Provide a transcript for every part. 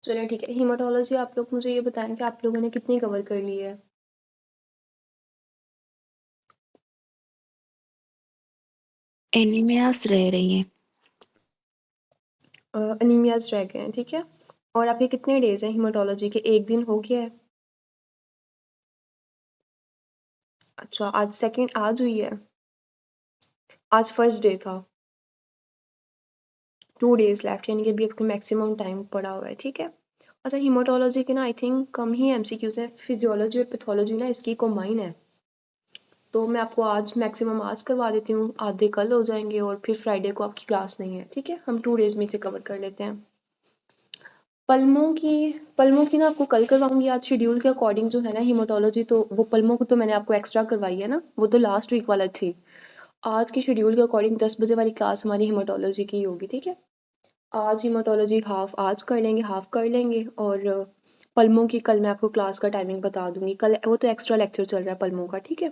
चलिए ठीक है। हीमाटोलॉजी आप लोग मुझे ये बताएं कि आप लोगों ने कितनी कवर कर ली है? एनीमियास रह रही हैं। अनीमियाज रह गए हैं, ठीक है। और आपके कितने डेज हैं हीमाटोलॉजी के? एक दिन हो गया है? अच्छा, आज सेकंड आज हुई है? आज फर्स्ट डे था। 2 डेज लेफ्ट, यानी कि अभी आपको मैक्सिमम टाइम पड़ा हुआ है, ठीक है। अच्छा, हीमाटोलॉजी के ना I think come he MCQs है। फिजियोलॉजी और पैथोलॉजी ना इसकी कॉम्बाइन है। तो मैं आपको आज मैक्सिमम आज करवा देती हूँ, आधे कल हो जाएंगे और फिर फ्राइडे को आपकी क्लास नहीं है, ठीक है। हम 2 डेज में से कवर कर लेते हैं। पल्मों की ना आपको कल करवाऊंगी। आज शेड्यूल के अकॉर्डिंग जो है ना हीमाटोलॉजी, तो वो पल्मों को तो मैंने आपको एक्स्ट्रा करवाई है ना, वो तो लास्ट वीक वाला थी। आज की शेड्यूल के अकॉर्डिंग 10 बजे वाली क्लास हमारी हीमाटोलॉजी की होगी, ठीक है। आज हीमाटोलॉजी हाफ आज कर लेंगे, हाफ कर लेंगे। और पल्मों की कल मैं आपको क्लास का टाइमिंग बता दूंगी। कल वो तो एक्स्ट्रा लेक्चर चल रहा है पल्मों का, ठीक है।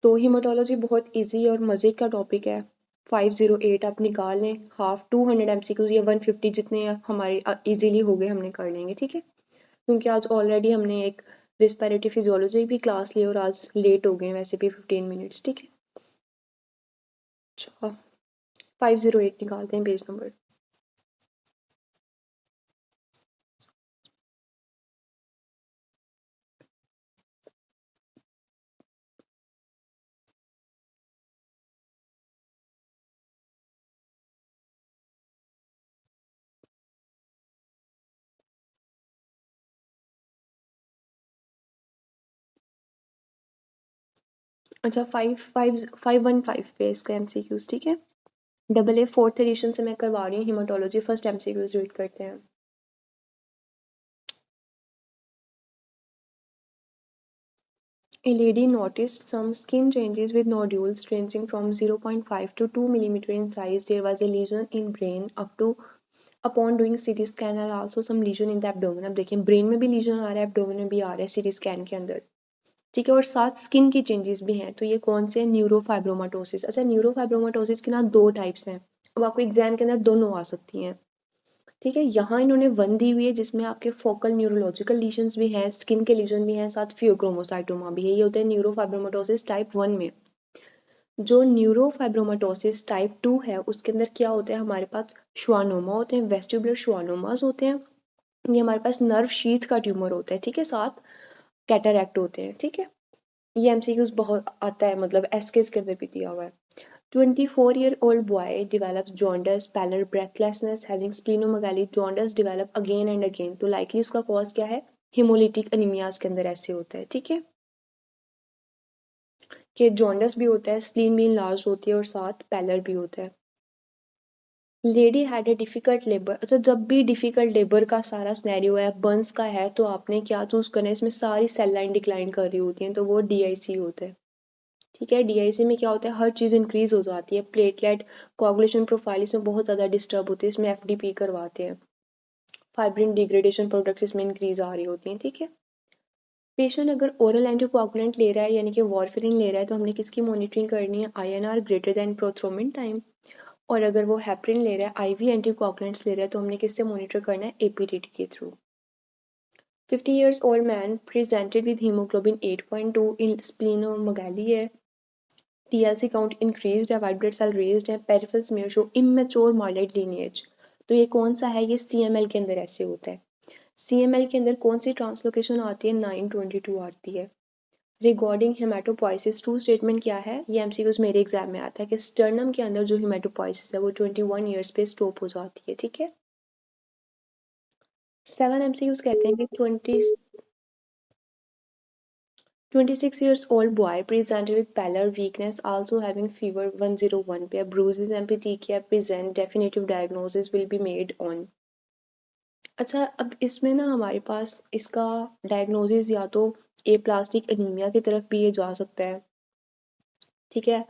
तो हीमाटोलॉजी बहुत इजी और मज़े का टॉपिक है। 508 आप निकाल लें, हाफ 200 एमसीक्यूज या 150 जितने हमारे इजीली हो गए हमने कर लेंगे, ठीक है। क्योंकि आज ऑलरेडी हमने एक रिस्पिरेटरी फिजियोलॉजी भी क्लास ली और आज लेट हो गए हैं वैसे भी 15 मिनट्स, ठीक है। अच्छा, 508 निकालते हैं पेज नंबर। अच्छा, 515 पे इसका एमसीक्यूज, ठीक है। AA फोर्थ एडिशन से मैं करवा रही हूँ हीमाटोलॉजी। फर्स्ट एमसीक्यूज रीड करते हैं। A lady noticed some skin changes with nodules ranging from 0.5 to 2 millimeter in size. There was a lesion in brain upon doing CT scan and also some lesion in the abdomen. अब देखिए brain में भी legion आ रहा है, abdomen में भी आ रहा है सीटी स्कैन के अंदर, ठीक है। और साथ स्किन की चेंजेस भी हैं। तो ये कौन से? न्यूरोफाइब्रोमाटोसिस। अच्छा, न्यूरोफाइब्रोमाटोसिस के ना 2 टाइप्स हैं। अब आपको एग्जाम के अंदर दोनों आ सकती हैं, ठीक है। यहाँ इन्होंने 1 दी हुई है जिसमें आपके फोकल न्यूरोलॉजिकल लीजन्स भी हैं, स्किन के लीजन भी हैं, साथ फियोक्रोमोसाइटोमा भी है। ये होता है न्यूरोफाइब्रोमाटोसिस टाइप 1 में। जो न्यूरोफाइब्रोमाटोसिस टाइप 2 है उसके अंदर क्या होता है, हमारे पास श्वानोमा होते हैं, वेस्टिबुलर श्वानोमास होते हैं। ये हमारे पास नर्व शीथ का ट्यूमर होता है, ठीक है। साथ कैटरैक्ट होते हैं, ठीक है। ये एमसीक्यूज बहुत आता है, मतलब एसकेस के अंदर भी दिया हुआ है। 24-year-old boy develops jaundice, pallor, breathlessness, having splenomegaly. Jaundice develop again and again. तो likely उसका कॉज क्या है? हिमोलिटिक अनीमियाज के अंदर ऐसे होता है, ठीक है। कि जॉन्डस भी होता है, स्प्लीन भी इनलार्ज होती है और साथ पैलर भी होता है। Lady had a difficult labour. अच्छा, जब भी डिफिकल्ट लेबर का सारा स्नैरियो है, बर्न्स का है, तो आपने क्या चूज करना है? इसमें सारी सेल लाइन डिक्लाइन कर रही होती हैं, तो वो DIC होता है, ठीक है। DIC में क्या होता है? हर चीज़ इंक्रीज हो जाती है। प्लेटलेट कोआगुलेशन प्रोफाइल इसमें बहुत ज़्यादा डिस्टर्ब होती है, इसमें FDP करवाते हैं। फाइब्रिन डिग्रेडेशन प्रोडक्ट्स इसमें इंक्रीज आ रही होती हैं, ठीक है। पेशेंट अगर ओरल एंटीकोआगुलेंट ले रहा है यानी कि वॉरफेरिन ले रहा है, तो हमने किसकी मॉनिटरिंग करनी है? INR greater than prothrombin time. और अगर वो हेपरिन ले रहा है, IV एंटीकोआगुलेंट्स ले रहा है, तो हमने किससे मॉनिटर करना है? APTT के through. 50 years old man presented with hemoglobin 8.2 in splenomegaly है। TLC काउंट इंक्रीज्ड है, वाइट ब्लड सेल रेज्ड है, peripheral smear show immature mild lineage. तो ये कौन सा है? ये CML के अंदर ऐसे होता है। CML के अंदर कौन सी ट्रांसलोकेशन आती है? 922 आती है। रिगार्डिंग हेमाटोपोइसिस ट्रू स्टेटमेंट क्या है? ये एमसीक्यूज मेरे एग्जाम में आता है कि स्टर्नम के अंदर जो हेमाटोपोइसिस है वो 21 ईयर्स पे स्टॉप हो जाती है, ठीक है। 7 एमसीक्यूज कहते हैं कि 26 years old boy presented with pallor, weakness, also having fever 101 पे। bruises MPT किया present, definitive diagnosis will be made on। अच्छा, अब इसमें ना हमारे पास इसका डायग्नोसिस या तो एप्लास्टिक अनीमिया की तरफ भी ये जा सकता है, ठीक है।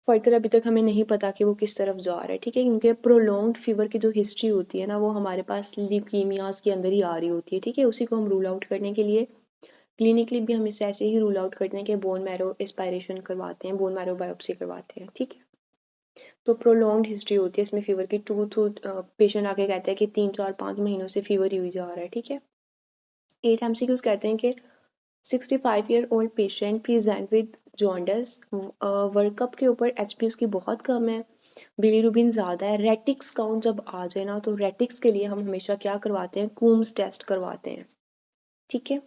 फर्दर अभी तक हमें नहीं पता कि वो किस तरफ जा रहा है, ठीक है। क्योंकि प्रोलॉन्ग्ड फीवर की जो हिस्ट्री होती है ना, वो हमारे पास ल्यूकीमियाज के अंदर ही आ रही होती है, ठीक है। उसी को हम रूल आउट करने के लिए क्लिनिकली भी हम इसे ऐसे ही रूल आउट करते हैं कि बोन मैरो एस्पायरेशन करवाते हैं, बोन मैरो बायोप्सी करवाते हैं, ठीक है। तो प्रोलॉन्ग्ड हिस्ट्री होती है इसमें फीवर की, 2 पेशेंट आके कहते हैं कि 3 4 5 महीनों से फीवर ही जा रहा है, ठीक है। 8 MCQs कहते हैं कि 65-year-old patient present with jaundice, workup के ऊपर HP उसकी बहुत कम है, बिलीरुबिन ज़्यादा है, रेटिक्स काउंट जब आ जाए ना तो रेटिक्स के लिए हम हमेशा क्या करवाते हैं, कूम्स टेस्ट करवाते हैं, ठीक है।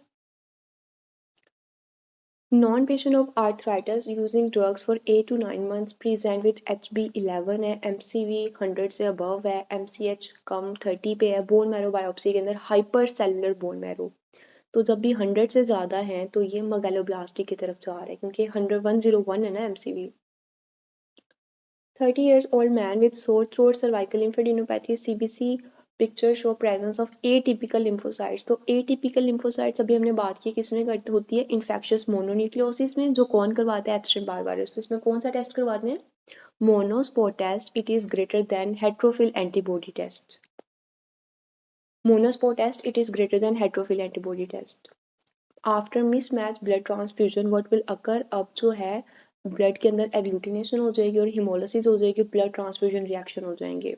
Non patient of arthritis using drugs for 8 to 9 months present with HB11 है, MCV 100 से अबव है, MCH कम 30 पे है, बोन मैरो बायोप्सी के अंदर हाइपर सेलुलर बोन मैरो, तो जब भी 100 से ज़्यादा हैं तो ये मेगालोब्लास्टी की तरफ जा रहा है क्योंकि 101 है ना MCV। 30 years old man with sore throat, cervical lymphadenopathy, CBC picture show presence of atypical lymphocytes। तो atypical lymphocytes अभी हमने बात की किसमें करती होती है, इन्फेक्शियस मोनोन्यूक्लियोसिस में, जो कौन करवाता है, एब्स्ट्रेंट बारबारिस। तो इसमें कौन सा टेस्ट करवाते हैं, monospot test, it is greater than heterophile antibody test. Monospot test it is greater than heterophile antibody test. After mismatch blood transfusion what will occur, अब जो है ब्लड के अंदर एग्लूटिनेशन हो जाएगी और हिमोलिसिस हो जाएगी, ब्लड ट्रांसफ्यूजन रिएक्शन हो जाएंगे।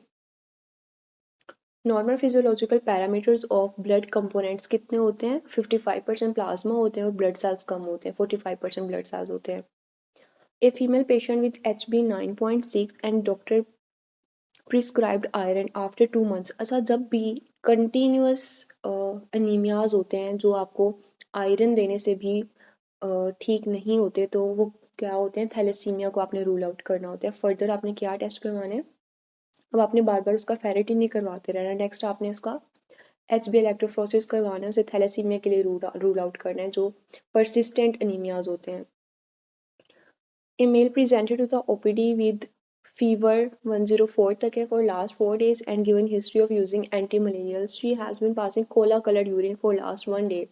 Normal physiological parameters of blood components कितने होते हैं, 55% प्लाज्मा होते हैं और ब्लड सेल्स कम होते हैं, 45% ब्लड सेल्स होते हैं। A female patient with HB 9.6 and doctor prescribed iron after 2 months। अच्छा, जब भी कंटिन्यूस अनीमियाज होते हैं जो आपको आयरन देने से भी ठीक नहीं होते, तो वो क्या होते हैं, थैलेसीमिया को आपने रूल आउट करना होता है। फर्दर आपने क्या टेस्ट करवाने हैं, अब आपने बार बार उसका फेरेटिन नहीं करवाते रहना, नेक्स्ट आपने उसका HB इलेक्ट्रोफोरेसिस करवाना है, उसे थैलेसीमिया के लिए रूल आउट करना है जो परसिस्टेंट अनीमियाज होते हैं। A male presented to the OPD with fever 104 तक है for last 4 days and given history of using anti-malarials. She has been passing cola-colored urine for last 1 day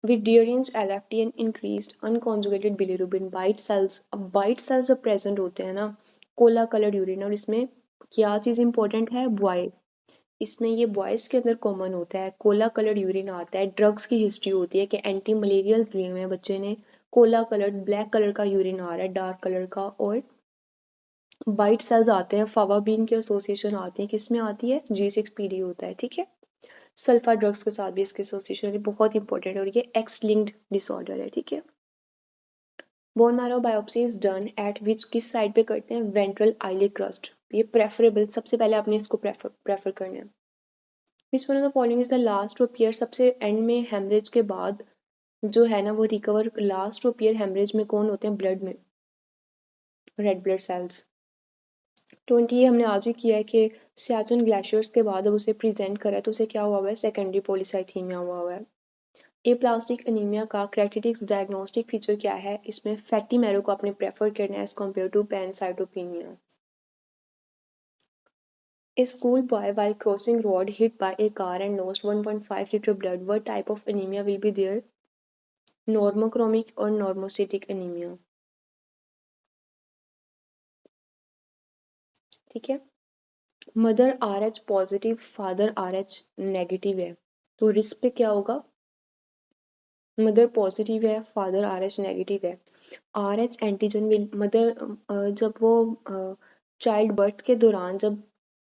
with deranged LFT and increased unconjugated bilirubin. Bite cells, अब bite cells जब present होते हैं ना cola-colored urine, और इसमें क्या चीज़ important है, boy, इसमें ये बॉयज़ के अंदर कॉमन होता है, कोला कलर्ड यूरिन आता है, ड्रग्स की हिस्ट्री होती है कि एंटी मलेरियल्स लिए हुए हैं बच्चे ने, कोला कलर्ड ब्लैक कलर का यूरिन आ रहा है, डार्क कलर का, और वाइट सेल्स आते हैं, फावाबीन की एसोसिएशन आती है, किस में आती है, G6PD होता है, ठीक है। सल्फा ड्रग्स के साथ भी इसकी एसोसिएशन है, बहुत इंपॉर्टेंट है और ये एक्स लिंक्ड डिसऑर्डर है, ठीक है। Bone marrow biopsy is done at which, किस साइड पे करते हैं, वेंट्रल आइलिड क्रस्ट, ये प्रेफरेबल, सबसे पहले आपने इसको प्रेफर करना है। Which one of the following is the last to appear, सबसे एंड में हेमरेज के बाद जो है ना वो recover, last to appear haemorrhage में कौन होते हैं, ब्लड में रेड ब्लड सेल्स। 20 हमने आज ही किया है कि सियाचिन ग्लेशियर्स के बाद अब उसे प्रेजेंट करा है तो उसे क्या हुआ हुआ है, सेकेंडरी पॉलीसाइथीमिया हुआ हुआ है। ए प्लास्टिक अनीमिया का क्राइटेरिक्स डायग्नोस्टिक फीचर क्या है, इसमें फैटी मैरो को आपने प्रेफर करना है as compare to pancytopenia. A schoolboy while crossing road hit by a car and lost 1.5 liter blood. What type of anemia will be there? Normochromic or normocytic anemia. ठीक है। Mother RH positive, father RH negative है, तो risk पे क्या होगा, mother positive है, father RH negative है। RH antigen will mother, जब वो चाइल्ड बर्थ के दौरान जब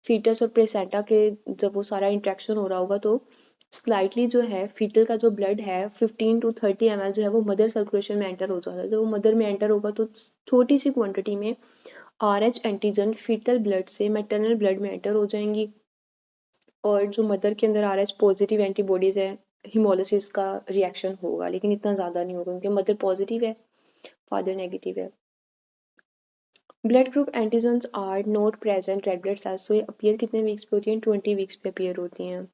फीटस और प्लेसेंटा के जब वो सारा इंट्रैक्शन हो रहा होगा तो स्लाइटली जो है फीटल का जो ब्लड है 15 to 30 ml जो है वो मदर सर्कुलेशन में एंटर हो जाता है। जब वो मदर में एंटर होगा तो छोटी सी क्वांटिटी में RH एंटीजन फीटल ब्लड से मैटरनल ब्लड में एंटर हो जाएंगी, और जो मदर के अंदर RH पॉजिटिव एंटीबॉडीज़ है, हिमोलिसिस का रिएक्शन होगा लेकिन इतना ज़्यादा नहीं होगा क्योंकि मदर पॉजिटिव है, फादर नेगेटिव है। Blood group antigens are not present red blood cells, तो ये अपीयर कितने वीक्स पे होती हैं, 20 वीक्स पे अपीयर होती हैं।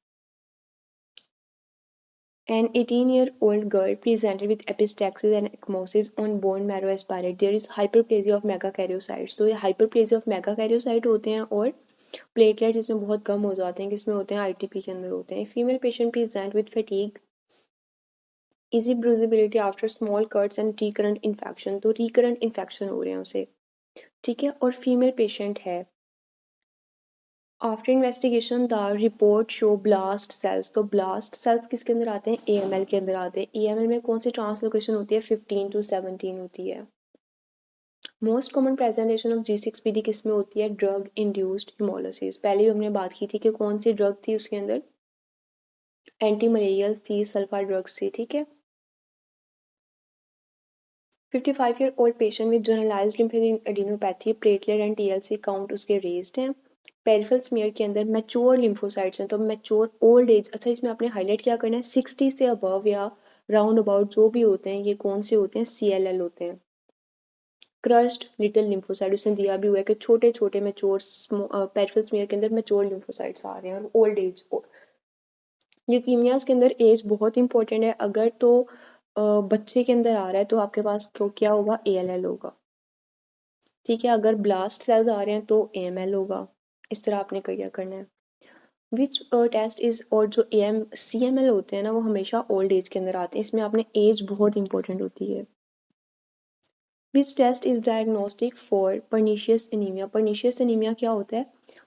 An 18-year-old girl presented with epistaxis and ecchymosis on bone marrow aspirate. There is hyperplasia of megakaryocytes. तो ये hyperplasia of megakaryocyte होते हैं और प्लेटलेट्स इसमें बहुत कम हो जाते हैं, किसमें होते हैं, ITP के अंदर होते हैं। Female patient present with fatigue, easy bruisability after small cuts and recurrent infection, तो रिकरेंट इन्फेक्शन हो रहे हैं उसे, ठीक है। और फीमेल पेशेंट है, after investigation the report show blast cells, तो ब्लास्ट सेल्स किसके अंदर आते हैं, AML के अंदर आते हैं। AML में कौन सी ट्रांसलोकेशन होती है, 15 to 17 होती है। Most common presentation of G6PD किस में होती है? Drug induced haemolysis. पहले भी हमने बात की थी कि कौन सी ड्रग थी उसके अंदर, एंटी मलेरियल्स थी, सल्फा ड्रग्स थी, ठीक है। 55-year-old patient with generalised lymphatic adenopathy, platelet and TLC count उसके रेज्ड हैं। पेरिफेरल स्मीयर के अंदर मैच्योर लिम्फोसाइट्स हैं, तो मैच्योर ओल्ड एज, अच्छा इसमें आपने हाईलाइट क्या करना है, 60 से अबव या राउंड अबाउट जो भी होते हैं ये कौन से होते हैं? CLL होते हैं, क्रश्ड लिटिल लिम्फोसाइट। उसने दिया भी हुआ है कि छोटे छोटे मैच्योर पेरिफेरल स्मीयर के अंदर मैच्योर लिम्फोसाइट्स आ रहे हैं, और ओल्ड एज। ल्यूकीमियाज के अंदर एज बहुत इंपॉर्टेंट है, अगर तो बच्चे के अंदर आ रहा है तो आपके पास तो क्या होगा? ALL होगा, ठीक है। अगर ब्लास्ट सेल्स आ रहे हैं तो AML होगा। इस तरह आपने क्या करना है। विच टेस्ट इज, और जो CML होते हैं ना वो हमेशा ओल्ड एज के अंदर आते हैं, इसमें आपने एज बहुत इंपॉर्टेंट होती है। Which test is diagnostic for pernicious anaemia. Pernicious anaemia क्या होता है?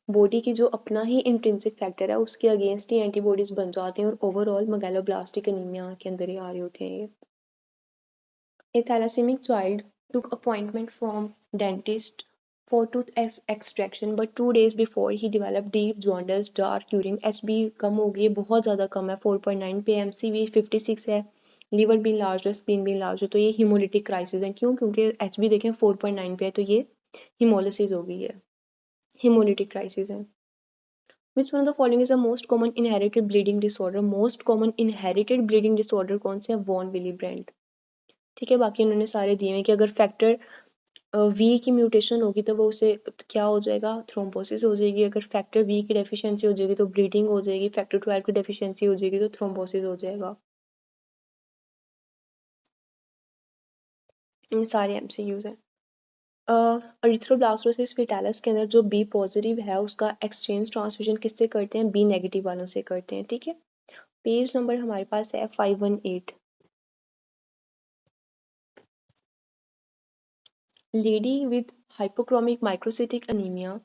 बॉडी की जो अपना ही इंट्रिंसिक फैक्टर है उसके अगेंस्ट ही एंटीबॉडीज बन जाते हैं, और ओवरऑल मेगालोब्लास्टिक एनीमिया के अंदर ही आ रहे होते हैं ये। A thalassemic child took appointment from dentist for tooth extraction, but 2 days before he developed deep jaundice, dark urine, HB कम हो गई है, बहुत ज़्यादा कम है, 4.9 पे, MCV 56 है, लीवर भी लार्ज है, स्क्रीन भी लार्ज है, तो ये हिमोलिटिक क्राइसिस है। क्यों? क्योंकि HB देखें 4.9 पे है, तो ये हिमोलिसिस हो गई है, हिमोलिटिक क्राइसिस है। Which one of the following is the most common inherited bleeding disorder? Most common inherited bleeding disorder कौन से है? वॉन विलीब्रेंट, ठीक है। बाकी उन्होंने सारे दिए हैं कि अगर फैक्टर V की म्यूटेशन होगी तो वो उसे क्या हो जाएगा? थ्रोम्बोसिस हो जाएगी। अगर फैक्टर V की डेफिशिएंसी हो जाएगी तो ब्लीडिंग हो जाएगी। फैक्टर 12 की डेफिशिएंसी हो जाएगी तो थ्रोम्बोसिस हो जाएगा। इन सारे MCQs हैं। एरिथ्रोब्लास्टोसिस फेटालिस के अंदर जो B पॉजिटिव है उसका एक्सचेंज ट्रांसफ्यूजन किससे करते हैं? B नेगेटिव वालों से करते हैं, ठीक है। पेज नंबर हमारे पास है 518। Lady with hypochromic microcytic anaemia,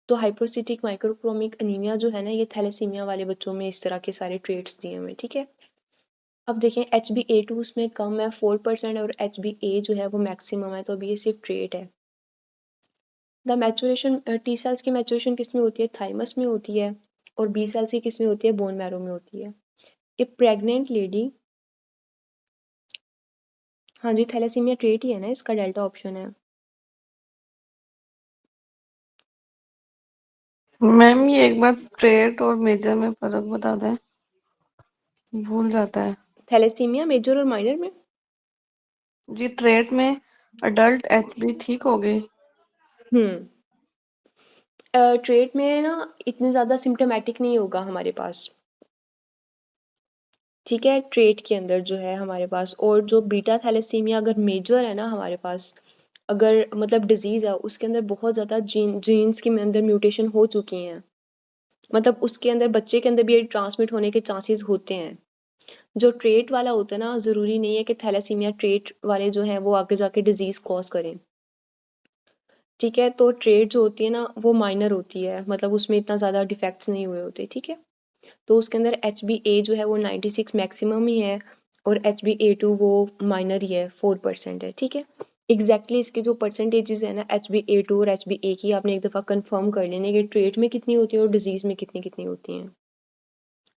तो हाइपोसिटिक माइक्रोक्रोमिक अनीमिया जो है ना ये थैलेसीमिया वाले बच्चों में इस तरह के सारे ट्रेट्स दिए हुए, ठीक है। अब देखें HbA2 उसमें कम है 4% और HbA जो है वो मैक्सिमम है, तो अभी ये सिर्फ ट्रेट है। द मैचुरेशन T सेल्स की मैचुरेशन किस में होती है? थाइमस में होती है, और B सेल्स की किस में होती है? बोन मैरो में होती है। ए प्रेग्नेंट लेडी, हाँ जी थैलेसीमिया ट्रेट ही है ना, इसका डेल्टा ऑप्शन है। मैम ये एक बार ट्रेट और मेजर में फर्क बता दें, भूल जाता है। थैलेसीमिया मेजर और माइनर में? जी ट्रेट में अडल्ट HB ठीक हो गई। ट्रेट में ना इतने ज़्यादा सिम्टोमेटिक नहीं होगा हमारे पास, ठीक है। ट्रेट के अंदर जो है हमारे पास, और जो बीटा थैलेसीमिया अगर मेजर है ना हमारे पास, अगर मतलब डिजीज़ है उसके अंदर बहुत ज़्यादा जीन्स के अंदर म्यूटेशन हो चुकी हैं, मतलब उसके अंदर बच्चे के अंदर भी ये ट्रांसमिट होने के चांसेस होते हैं। जो ट्रेट वाला होता है ना, ज़रूरी नहीं है कि थैलेसीमिया ट्रेट वाले जो हैं वो आगे जाके डिजीज़ कॉज करें, ठीक है। तो ट्रेट जो होती है ना वो माइनर होती है, मतलब उसमें इतना ज़्यादा डिफेक्ट्स नहीं हुए होते, ठीक है। तो उसके अंदर HbA जो है वो 96 मैक्सिमम ही है, और HbA2 वो माइनर ही है, 4% है, ठीक है। एग्जैक्टली इसके जो परसेंटेजेस है ना HbA2 और HbA की आपने एक दफ़ा कंफर्म कर लेने कि ट्रेट में कितनी होती है और डिजीज़ में कितनी कितनी होती हैं,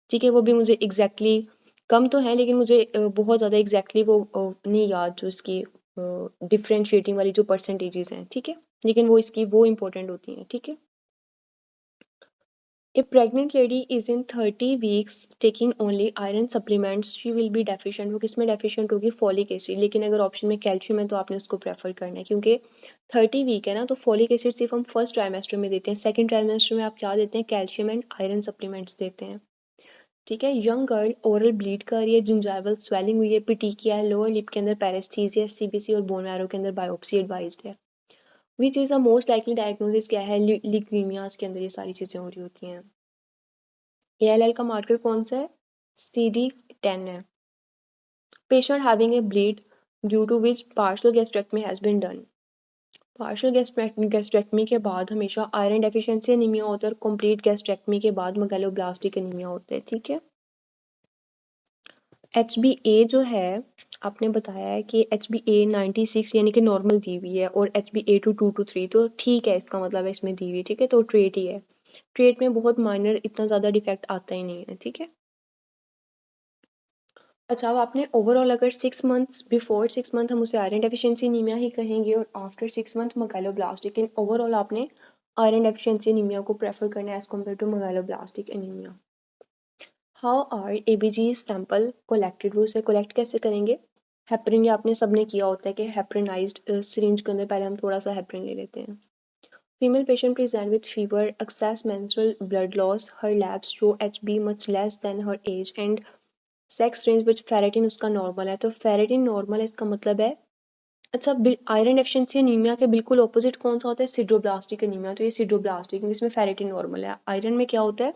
ठीक है। वो भी मुझे एग्जैक्टली कम तो है, लेकिन मुझे बहुत ज़्यादा एग्जैक्टली वो नहीं याद जो इसकी डिफ्रेंशिएटिंग वाली जो परसेंटेजेस हैं, ठीक है। लेकिन वो इसकी वो इंपॉर्टेंट होती हैं, ठीक है। A pregnant lady is in 30 weeks taking only iron supplements, she will be deficient। वो किस में डेफिशिएंट होगी? Folic acid. लेकिन अगर ऑप्शन में कैल्शियम है तो आपने उसको प्रेफर करना है, क्योंकि 30 वीक है ना, तो फॉलिक एसिड सिर्फ हम फर्स्ट ट्राइमेस्टर में देते हैं, सेकंड ट्राइमेस्टर में आप क्या देते हैं? कैल्शियम एंड आयरन सप्लीमेंट्स देते हैं, ठीक है। यंग गर्ल ओरल ब्लीड कर रही है, जिंजाइवल स्वेलिंग हुई है, पिटीकिया है, लोअर लिप के अंदर पैरेस्थीसिया, CBC और बोन मैरो के अंदर बायोप्सी एडवाइज्ड है। Which is the most likely diagnosis क्या है? ल्यूकीमियाज के अंदर ये सारी चीज़ें हो रही होती हैं। ALL का मार्कर कौन सा है? CD10 है। Patient having a bleed due to which partial gastrectomy has been done. Partial gastrectomy के बाद हमेशा आयरन डेफिशिएंसी एनीमिया होता है, और कंप्लीट गैस्ट्रेक्टमी के बाद मेगालोब्लास्टिक एनीमिया होता है, ठीक है। HbA जो है आपने बताया है कि HbA96 यानी कि नॉर्मल दी हुई है और HbA2 2 to 3 तो ठीक है, इसका मतलब है इसमें दी हुई है, ठीक है, तो ट्रेट ही है। ट्रेट में बहुत माइनर इतना ज़्यादा डिफेक्ट आता ही नहीं है, ठीक है। अच्छा, अब आपने ओवरऑल अगर 6 मंथ्स बिफोर 6 मंथ हम उसे आयरन डेफिशिएंसी एनीमिया ही कहेंगे और after 6 month megaloblastic, in overall आपने आयरन डेफिशिएंसी एनीमिया को प्रेफर करना है as compare to megaloblastic anaemia. How are ABG sample collected, वो उसे कलेक्ट कैसे करेंगे? हेपरिन, ये आपने सबने किया होता है कि हेपरिनाइज्ड सिरिंज के अंदर पहले हम थोड़ा सा हेपरिन ले लेते हैं। Female patient present with fever, excess menstrual blood loss, her labs show HB much less than her age and sex range which ferritin उसका नॉर्मल है, तो फेरेटिन नॉर्मल है इसका मतलब है। अच्छा, आयरन डेफिशिएंसी एनीमिया के बिल्कुल ऑपोजिट कौन सा होता है? सिड्रोब्लास्टिक एनीमिया, तो ये सिड्रोब्लास्टिक, क्योंकि इसमें फेरेटिन नॉर्मल है। आयरन में क्या होता है?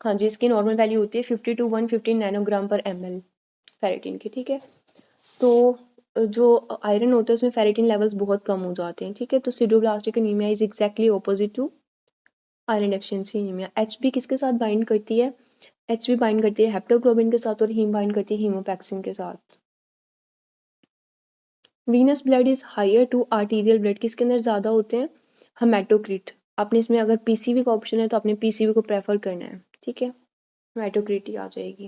हाँ जी, इसकी नॉर्मल वैल्यू होती है 50 to 115 नैनोग्राम पर ml फेरेटिन की, ठीक है। तो जो आयरन होता है उसमें फेरेटिन लेवल्स बहुत कम हो जाते हैं, ठीक है। तो sideroblastic anaemia is exactly opposite to iron deficiency anaemia. HB किसके साथ बाइंड करती है? HB बाइंड करती है हेप्टोग्लोबिन के साथ और हीम बाइंड करती है हीमोपैक्सिन के साथ। Venous blood is higher to arterial blood, किसके अंदर ज़्यादा होते हैं? हेमाटोक्रिट। आपने इसमें अगर PCV का ऑप्शन है तो आपने PCV को प्रेफर करना है, ठीक है, हेमाटोक्रिट ही आ जाएगी।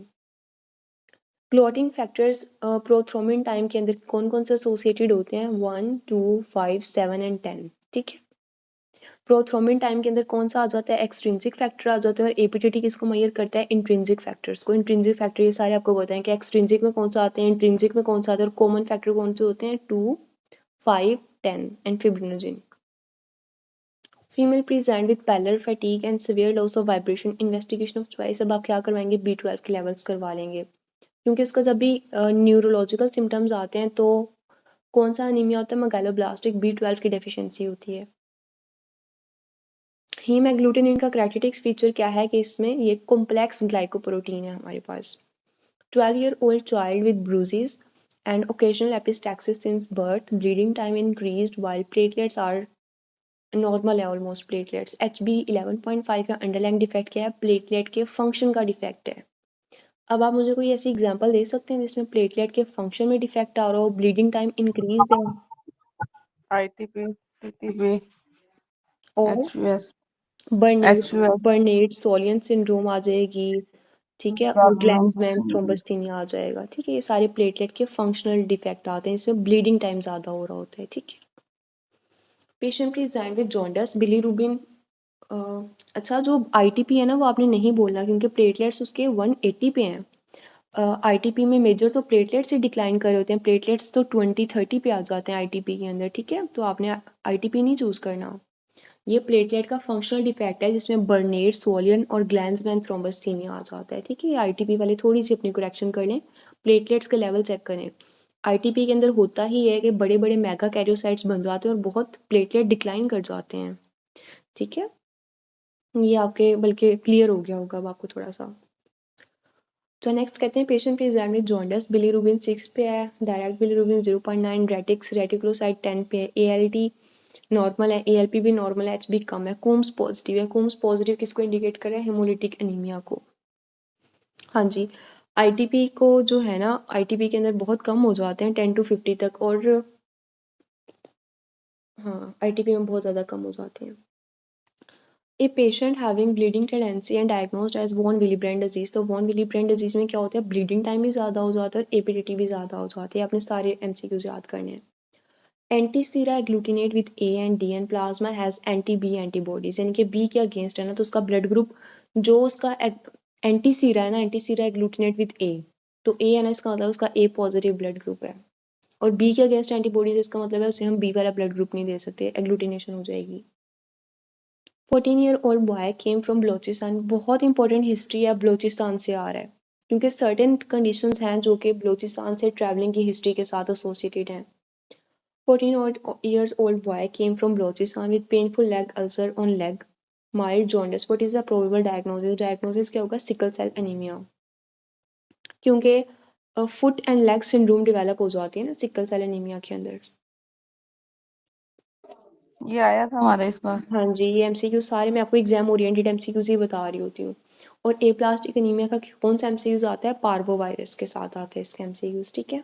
क्लॉटिंग फैक्टर्स प्रोथ्रोम्बिन टाइम के अंदर कौन कौन से एसोसिएटेड होते हैं? 1, 2, 5, 7 एंड 10, ठीक है। प्रोथ्रोम्बिन टाइम के अंदर कौन सा आ जाता है? एक्सट्रिंसिक फैक्टर आ जाता है। और APTT किसको मेजर करता है? इंट्रिंसिक फैक्टर्स को। इंट्रिंसिक फैक्टर ये सारे आपको बताएं कि एक्सट्रिंसिक में कौन सा आते हैं, इंट्रिंसिक में कौन सा आता है, और कॉमन फैक्टर कौन से होते हैं? 2, 5, 10 and fibrinogen. Female present with pallor fatigue and severe loss of vibration, investigation of choice. अब आप क्या करवाएंगे? B12 के लेवल्स करवा लेंगे, क्योंकि उसका जब भी न्यूरोलॉजिकल सिम्टम्स आते हैं तो कौन सा अनीमिया होता है? मेगालोब्लास्टिक B12 की डेफिशिएंसी होती है। हीम एग्लूटिनिन का क्राइटेटिक्स फीचर क्या है कि इसमें ये कॉम्प्लेक्स ग्लाइकोप्रोटीन है हमारे पास। 12-year-old child with bruises and occasional epistaxis since birth, bleeding time increased while platelets are normal है ऑलमोस्ट प्लेटलेट्स। HB 11.5 का अंडरलाइंग डिफेक्ट क्या है? प्लेटलेट के फंक्शन का डिफेक्ट है। अब आप मुझे कोई ऐसी एग्जांपल दे सकते हैं जिसमें प्लेटलेट के फंक्शन में डिफेक्ट आ रहा हो, ब्लीडिंग टाइम इंक्रीज है ITP, TTP, और HUS, बर्नेट सोलियन सिंड्रोम आ जाएगी, ठीक है, और ग्लैंड्समैन थ्रोम्बोस्थेनिया आ जाएगा, ठीक है। ये सारे प्लेटलेट के फंक्शनल डिफेक्ट आते हैं, इसमें ब्लीडिंग टाइम ज़्यादा हो रहा होता है, ठीक है। Patient present with jaundice, bilirubin. अच्छा, जो ITP है ना वो आपने नहीं बोलना, क्योंकि प्लेटलेट्स उसके 180 पे हैं। ITP में मेजर तो प्लेटलेट्स ही डिक्लाइन कर रहे होते हैं, प्लेटलेट्स तो 20-30 पे आ जाते हैं ITP के अंदर, ठीक है। तो आपने ITP नहीं चूज़ करना। ये प्लेटलेट का फंक्शनल डिफेक्ट है जिसमें बर्नेट सोलियन और ग्लैंड्समैन थ्रोम्बोस्थेनिया आ जाता है, ठीक है। ITP वाले थोड़ी सी अपनी करेक्शन कर लें, प्लेटलेट्स के लेवल चेक करें। ITP के अंदर होता ही है कि बड़े बड़े मेगा कैरियोसाइट्स बन जाते हैं और बहुत प्लेटलेट डिक्लाइन कर जाते हैं, ठीक है। ये आपके बल्कि क्लियर हो गया होगा अब आपको थोड़ा सा। तो नेक्स्ट कहते हैं patient present with jaundice, bilirubin 6 पे है, डायरेक्ट बिलीरुबिन 0.9, रेटिक्लोसाइट 10 पे है, ALT नॉर्मल है, ALP भी नॉर्मल है, HB कम है, कूम्स पॉजिटिव है। कूम्स पॉजिटिव किसको इंडिकेट कर रहा है? हेमोलिटिक एनीमिया को। हाँ जी, ITP को जो है ना, ITP के अंदर बहुत कम हो जाते हैं 10 to 50 तक, और हाँ ITP में बहुत ज़्यादा कम हो जाते हैं। A patient having bleeding tendency and diagnosed as von Willebrand disease, तो वॉन विलीब्रेंड डिजीज में क्या होता है? ब्लीडिंग टाइम भी ज़्यादा हो जाता है और APTT भी ज़्यादा हो जाती है। आपने सारे MCQs याद करने हैं। Antisera agglutinate with A and D and plasma has anti-B antibodies, यानी कि B के अगेंस्ट है ना, तो उसका ब्लड ग्रुप जो उसका एंटीसीरा है ना, एंटीसीरा एग्लूटिनेट विद A, तो A है ना, इसका मतलब उसका A पॉजिटिव ब्लड ग्रुप है, और B के अगेंस्ट एंटीबॉडीज इसका मतलब है उसे हम B वाला ब्लड ग्रुप नहीं दे सकते, एग्लूटिनेशन हो जाएगी। 14-year-old boy came from Balochistan, बहुत इंपॉर्टेंट हिस्ट्री है, बलोचिस्तान से आ रहा है, क्योंकि सर्टेन कंडीशंस हैं जो कि बलोचिस्तान से ट्रैवलिंग की हिस्ट्री के साथ एसोसिएटेड हैं। 14-year-old boy came from Balochistan with painful leg ulcer on leg, mild jaundice. What is the probable diagnosis? Diagnosis क्या होगा? सिकल सेल एनीमिया, क्योंकि foot and leg syndrome develop हो जाती है ना सिकल सेल एनीमिया के अंदर। ये आया था हमारे इस बार। हाँ जी, ये MCQ सारे मैं आपको एग्जाम ओरिएंटेड MCQs ही बता रही होती हूँ। और A प्लास्टिक एनीमिया का कौन सा MCQs आता है? पार्वो वायरस के साथ आता है इसके MCQs, ठीक है।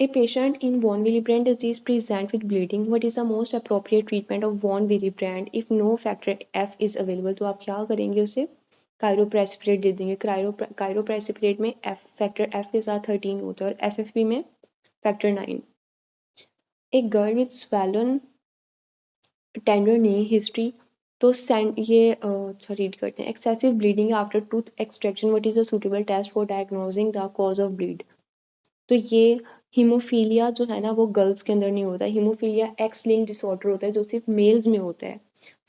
A patient in von Willebrand disease present with bleeding. What is the most appropriate treatment of von Willebrand if no factor F is available? तो आप क्या करेंगे उसे क्रायोप्रेसिपिटेट दे देंगे. क्रायोप्रेसिपिटेट में एफ फैक्टर एफ के साथ 13 होता है और FFP में factor 9. A girl with swollen tender knee history. तो ये अच्छा रीड करते हैं. Excessive bleeding after tooth extraction. What is a suitable test for diagnosing the cause of bleed? तो ये हीमोफीलिया जो है ना वो गर्ल्स के अंदर नहीं होता है. हीमोफीलिया एक्स लिंक डिसऑर्डर होता है जो सिर्फ मेल्स में होता है.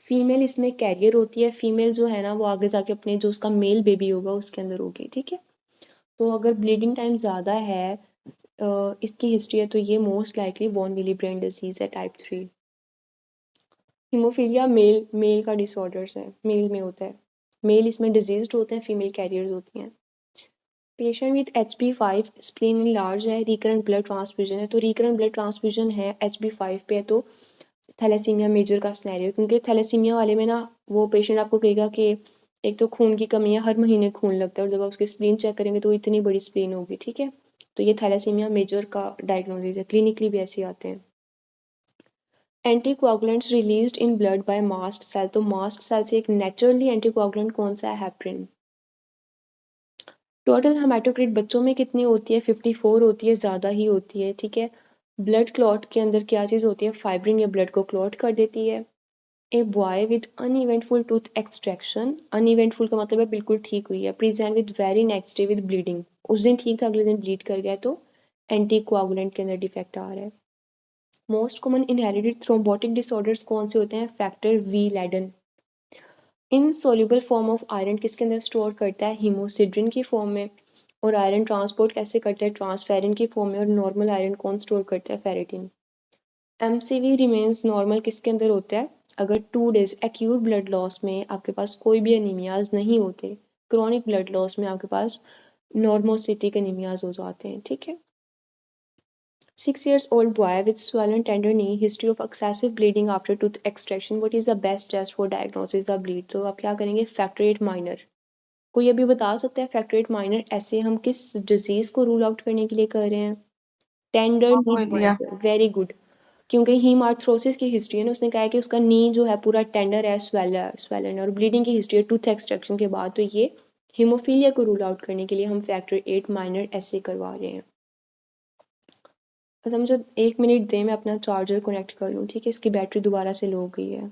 फीमेल इसमें कैरियर होती है. फीमेल जो है ना वो आगे जाके अपने जो उसका मेल बेबी होगा उसके अंदर होगी. ठीक है. तो अगर ब्लीडिंग टाइम ज़्यादा है इसकी हिस्ट्री है तो ये मोस्ट लाइकली वॉन विलीब्रेंड डिजीज़ है टाइप 3. हीमोफीलिया मेल का डिसऑर्डर्स है. मेल में होता है. मेल इसमें डिजीज्ड होते हैं. फीमेल कैरियर्स होती हैं. Patient with HB5 spleen large है. रिकरेंट ब्लड ट्रांसफ्यूजन है. तो रिकरेंट ब्लड ट्रांसफ्यूजन है HB5 पे है तो थैलेसीमिया मेजर का स्नैरियो. क्योंकि थैलेसीमिया वाले में ना वो पेशेंट आपको कहेगा कि एक तो खून की कमी है. हर महीने खून लगता है और जब आप उसकी स्प्लीन चेक करेंगे तो इतनी बड़ी स्प्लीन होगी. ठीक है. तो ये थैलेसीमिया मेजर का डायग्नोसिस है. क्लिनिकली भी ऐसे आते हैं. Anticoagulants released in blood by mast cell. तो मास्ट सेल से एक नेचुरली एंटीकोआगुलेंट कौन सा है? हेपरिन. टोटल हेमाटोक्रिट बच्चों में कितनी होती है? 54 होती है. ज़्यादा ही होती है. ठीक है. ब्लड क्लॉट के अंदर क्या चीज़ होती है? फाइब्रिन. या ब्लड को क्लॉट कर देती है. A boy with uneventful tooth extraction. Uneventful का मतलब है बिल्कुल ठीक हुई है. Present with very next day with bleeding. उस दिन ठीक था अगले दिन ब्लीड कर गया तो एंटीकोआगुलेंट के अंदर डिफेक्ट आ रहा है. Most common inherited thrombotic disorders कौन से होते हैं? Factor V Leiden. Insoluble form of iron किसके अंदर स्टोर करता है? हीमोसिड्रिन की फॉर्म में. और आयरन ट्रांसपोर्ट कैसे करता है? ट्रांसफेरिन की फॉर्म में. और नॉर्मल आयरन कौन स्टोर करता है? फेरेटिन. MCV रिमेन्स नॉर्मल किसके अंदर होता है? अगर 2 डेज एक्यूट ब्लड लॉस में आपके पास कोई भी एनीमियाज नहीं होते. क्रॉनिक ब्लड लॉस में आपके पास नॉर्मोसिटिक एनीमियाज हो जाते हैं. ठीक है. 6 years old boy with swollen tender knee, history of excessive bleeding after tooth extraction. What is the best test for diagnosis the bleed? तो आप क्या करेंगे? Factor 8 minor. कोई अभी बता सकता है फैक्टर 8 माइनर ऐसे हम किस डिजीज को रूल आउट करने के लिए कर रहे हैं? टेंडर नी Ophelia. जॉइंट. Very good. क्योंकि हीम आर्थरोसिस की हिस्ट्री है ना उसने कहा है कि उसका नी जो है पूरा टेंडर है. स्वेलन और ब्लीडिंग की हिस्ट्री है टूथ एक्सट्रैक्शन के बाद. तो ये हीमोफीलिया को रूल आउट करने के लिए हम फैक्टर 8 माइनर ऐसे करवा रहे हैं. अच्छा मुझे 1 मिनट दें मैं अपना चार्जर कनेक्ट कर लूँ. ठीक है. इसकी बैटरी दोबारा से लो हो गई है.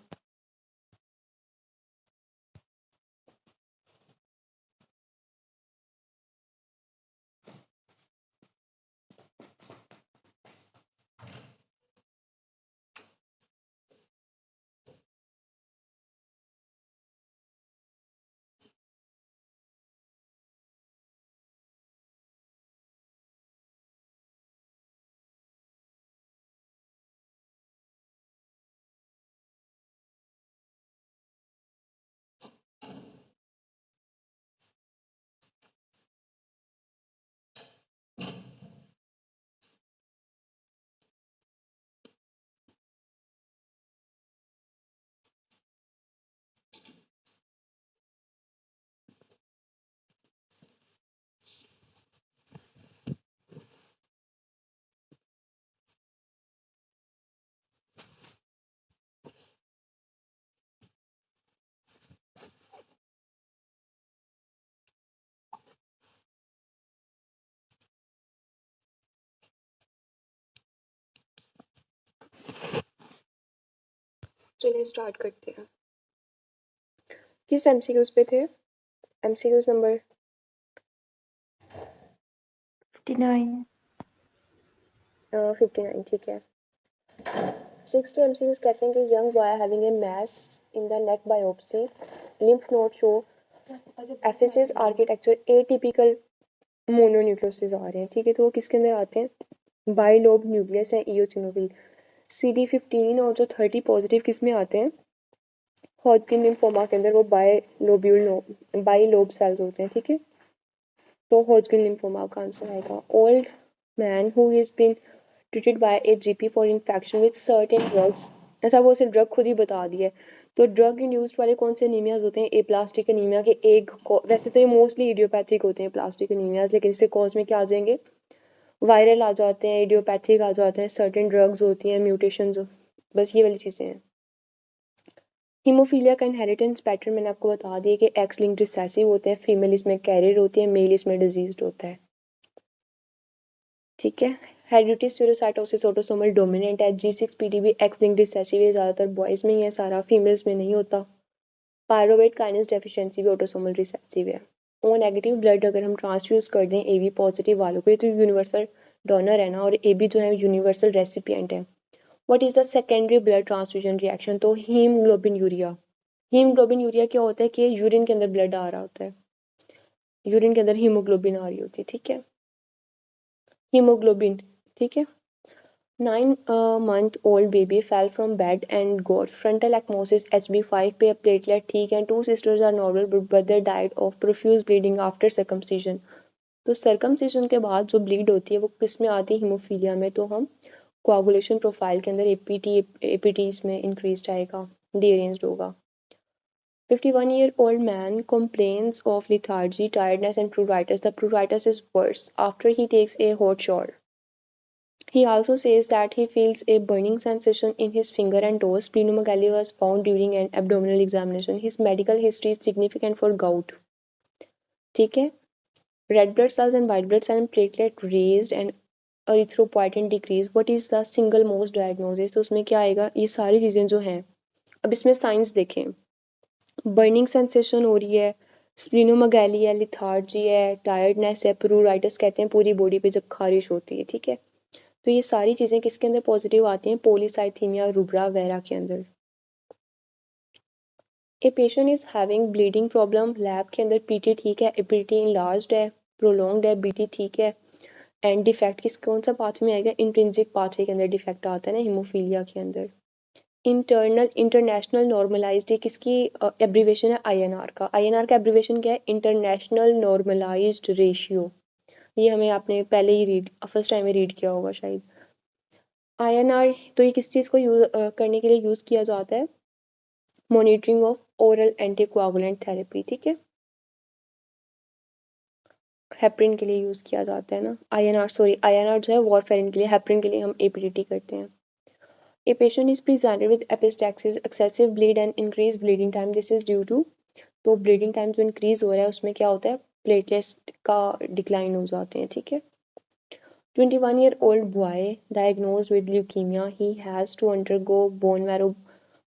चलिए स्टार्ट करते हैं. किस MCQs पे थे? MCQs number 59. 59. ठीक है. 60 MCQs कहते हैं कि young boy having a mass in the neck biopsy, lymph node show effaced architecture, atypical mononucleosis आ रहे हैं. ठीक है. तो वो किसके अंदर आते हैं? बाइलोब न्यूक्लियस है इओसिनोफिल. CD15 और जो 30 पॉजिटिव किस में आते हैं? हॉजकिन लिम्फोमा के अंदर. वो बाइलोब सेल्स होते हैं. ठीक है. तो हॉजकिन लिम्फोमा का आंसर आएगा. Old man who is been treated by a GP for infection with certain drugs. ऐसा वो सिर्फ ड्रग खुद ही बता दिया है. तो ड्रग इंड्यूस्ड वाले कौन से एनीमियाज होते हैं? एप्लास्टिक एनीमिया के एक वैसे तो ये मोस्टली इडियोपैथिक होते हैं प्लास्टिक एनीमियाज, लेकिन इससे कॉज में क्या आ जाएंगे? वायरल आ जाते हैं, इडियोपैथिक आ जाते हैं, सर्टेन ड्रग्स होती हैं, म्यूटेशंस, बस ये वाली चीज़ें हैं। हीमोफीलिया का इनहेरिटेंस पैटर्न मैंने आपको बता दिया कि एक्स लिंक्ड रिसेसिव होते हैं, फीमेल इसमें कैरियर होती है, मेल इसमें डिजीज्ड होता है। ठीक है। हेरिडिटी स्पेरोसाइटोसिस ऑटोसोमल डोमिनेंट है। G6PD भी एक्स लिंक्ड रिसेसिव है, ज़्यादातर बॉयज़ में ही है, सारा फीमेल्स में नहीं होता। पायरोवेट काइनेस डेफिशिएंसी भी ऑटोसोमल रिसेसिव है। ओ नेगेटिव ब्लड अगर हम ट्रांसफ्यूज कर दें AB पॉजिटिव वालों को, ये तो यूनिवर्सल डोनर है ना, और AB जो है यूनिवर्सल रेसिपिएंट है। What is the secondary blood transfusion reaction? तो हीमोग्लोबिन यूरिया। हीमोग्लोबिन यूरिया क्या होता है कि यूरिन के अंदर ब्लड आ रहा होता है, यूरिन के अंदर हीमोग्लोबिन आ रही होती है। ठीक है, हीमोग्लोबिन। ठीक है। 9 month-old baby fell from bed and got frontal ecmosis HB5 पे प्लेटलेट ठीक है, 2 sisters are normal but brother died of profuse bleeding after circumcision। तो सर्कमसिजन के बाद जो ब्लीड होती है वो किस में आती है? हीमोफीलिया में। तो हम कोआगुलेशन प्रोफाइल के अंदर एपीटी इसमें इंक्रीज आएगा, डीअरेंज्ड होगा। 51-year-old man complains of lethargy, tiredness and pruritus. The pruritus is worse after he takes a hot shower. He also says that he feels a burning sensation in his finger and toes. Splenomegaly was found during an abdominal examination. His medical history is significant for gout. ठीक है। Red blood cells and white blood cell and platelet raised and erythropoietin decrease. What is the single most diagnosis? तो उसमें क्या आएगा? ये सारी चीज़ें जो हैं, अब इसमें साइंस देखें। बर्निंग सेंसेशन हो रही है, स्प्लीनोमेगैली है, लिथार्जी है, टायर्डनेस है, प्रूराइटिस कहते हैं पूरी बॉडी पे जब खारिश होती है। ठीक है, तो ये सारी चीज़ें किसके अंदर पॉजिटिव आती हैं? पोलीसाइथीमिया रूब्रा वेरा के अंदर। A patient is having bleeding problem, lab के अंदर पीटी ठीक है, एपीटी इनलार्ज्ड है, प्रोलॉन्ग्ड है, बीटी ठीक है, एंड डिफेक्ट किस कौन सा पाथवे में आएगा? इंट्रिंसिक पाथवे के अंदर डिफेक्ट आता है ना हीमोफीलिया के अंदर। इंटरनेशनल नॉर्मलाइज्ड, ये किसकी एब्रीवेशन है? INR का। INR का एब्रीवेशन क्या है? International normalised ratio. ये हमें आपने पहले ही फर्स्ट टाइम में रीड किया होगा शायद। INR तो ये किस चीज़ को यूज़ करने के लिए यूज़ किया जाता है? Monitoring of oral anticoagulant therapy. ठीक है, हेपरिन के लिए यूज़ किया जाता है ना। INR जो है वॉरफेरिन के लिए, हेपरिन के लिए हम APDT करते हैं। A patient is presented with epistaxis, excessive bleed and increased bleeding time. This is due to, तो ब्लीडिंग टाइम जो इंक्रीज हो रहा है उसमें क्या होता है? प्लेटलेट्स का डिक्लाइन हो जाते हैं। ठीक है। 21-year-old boy diagnosed with leukemia. He has to undergo bone marrow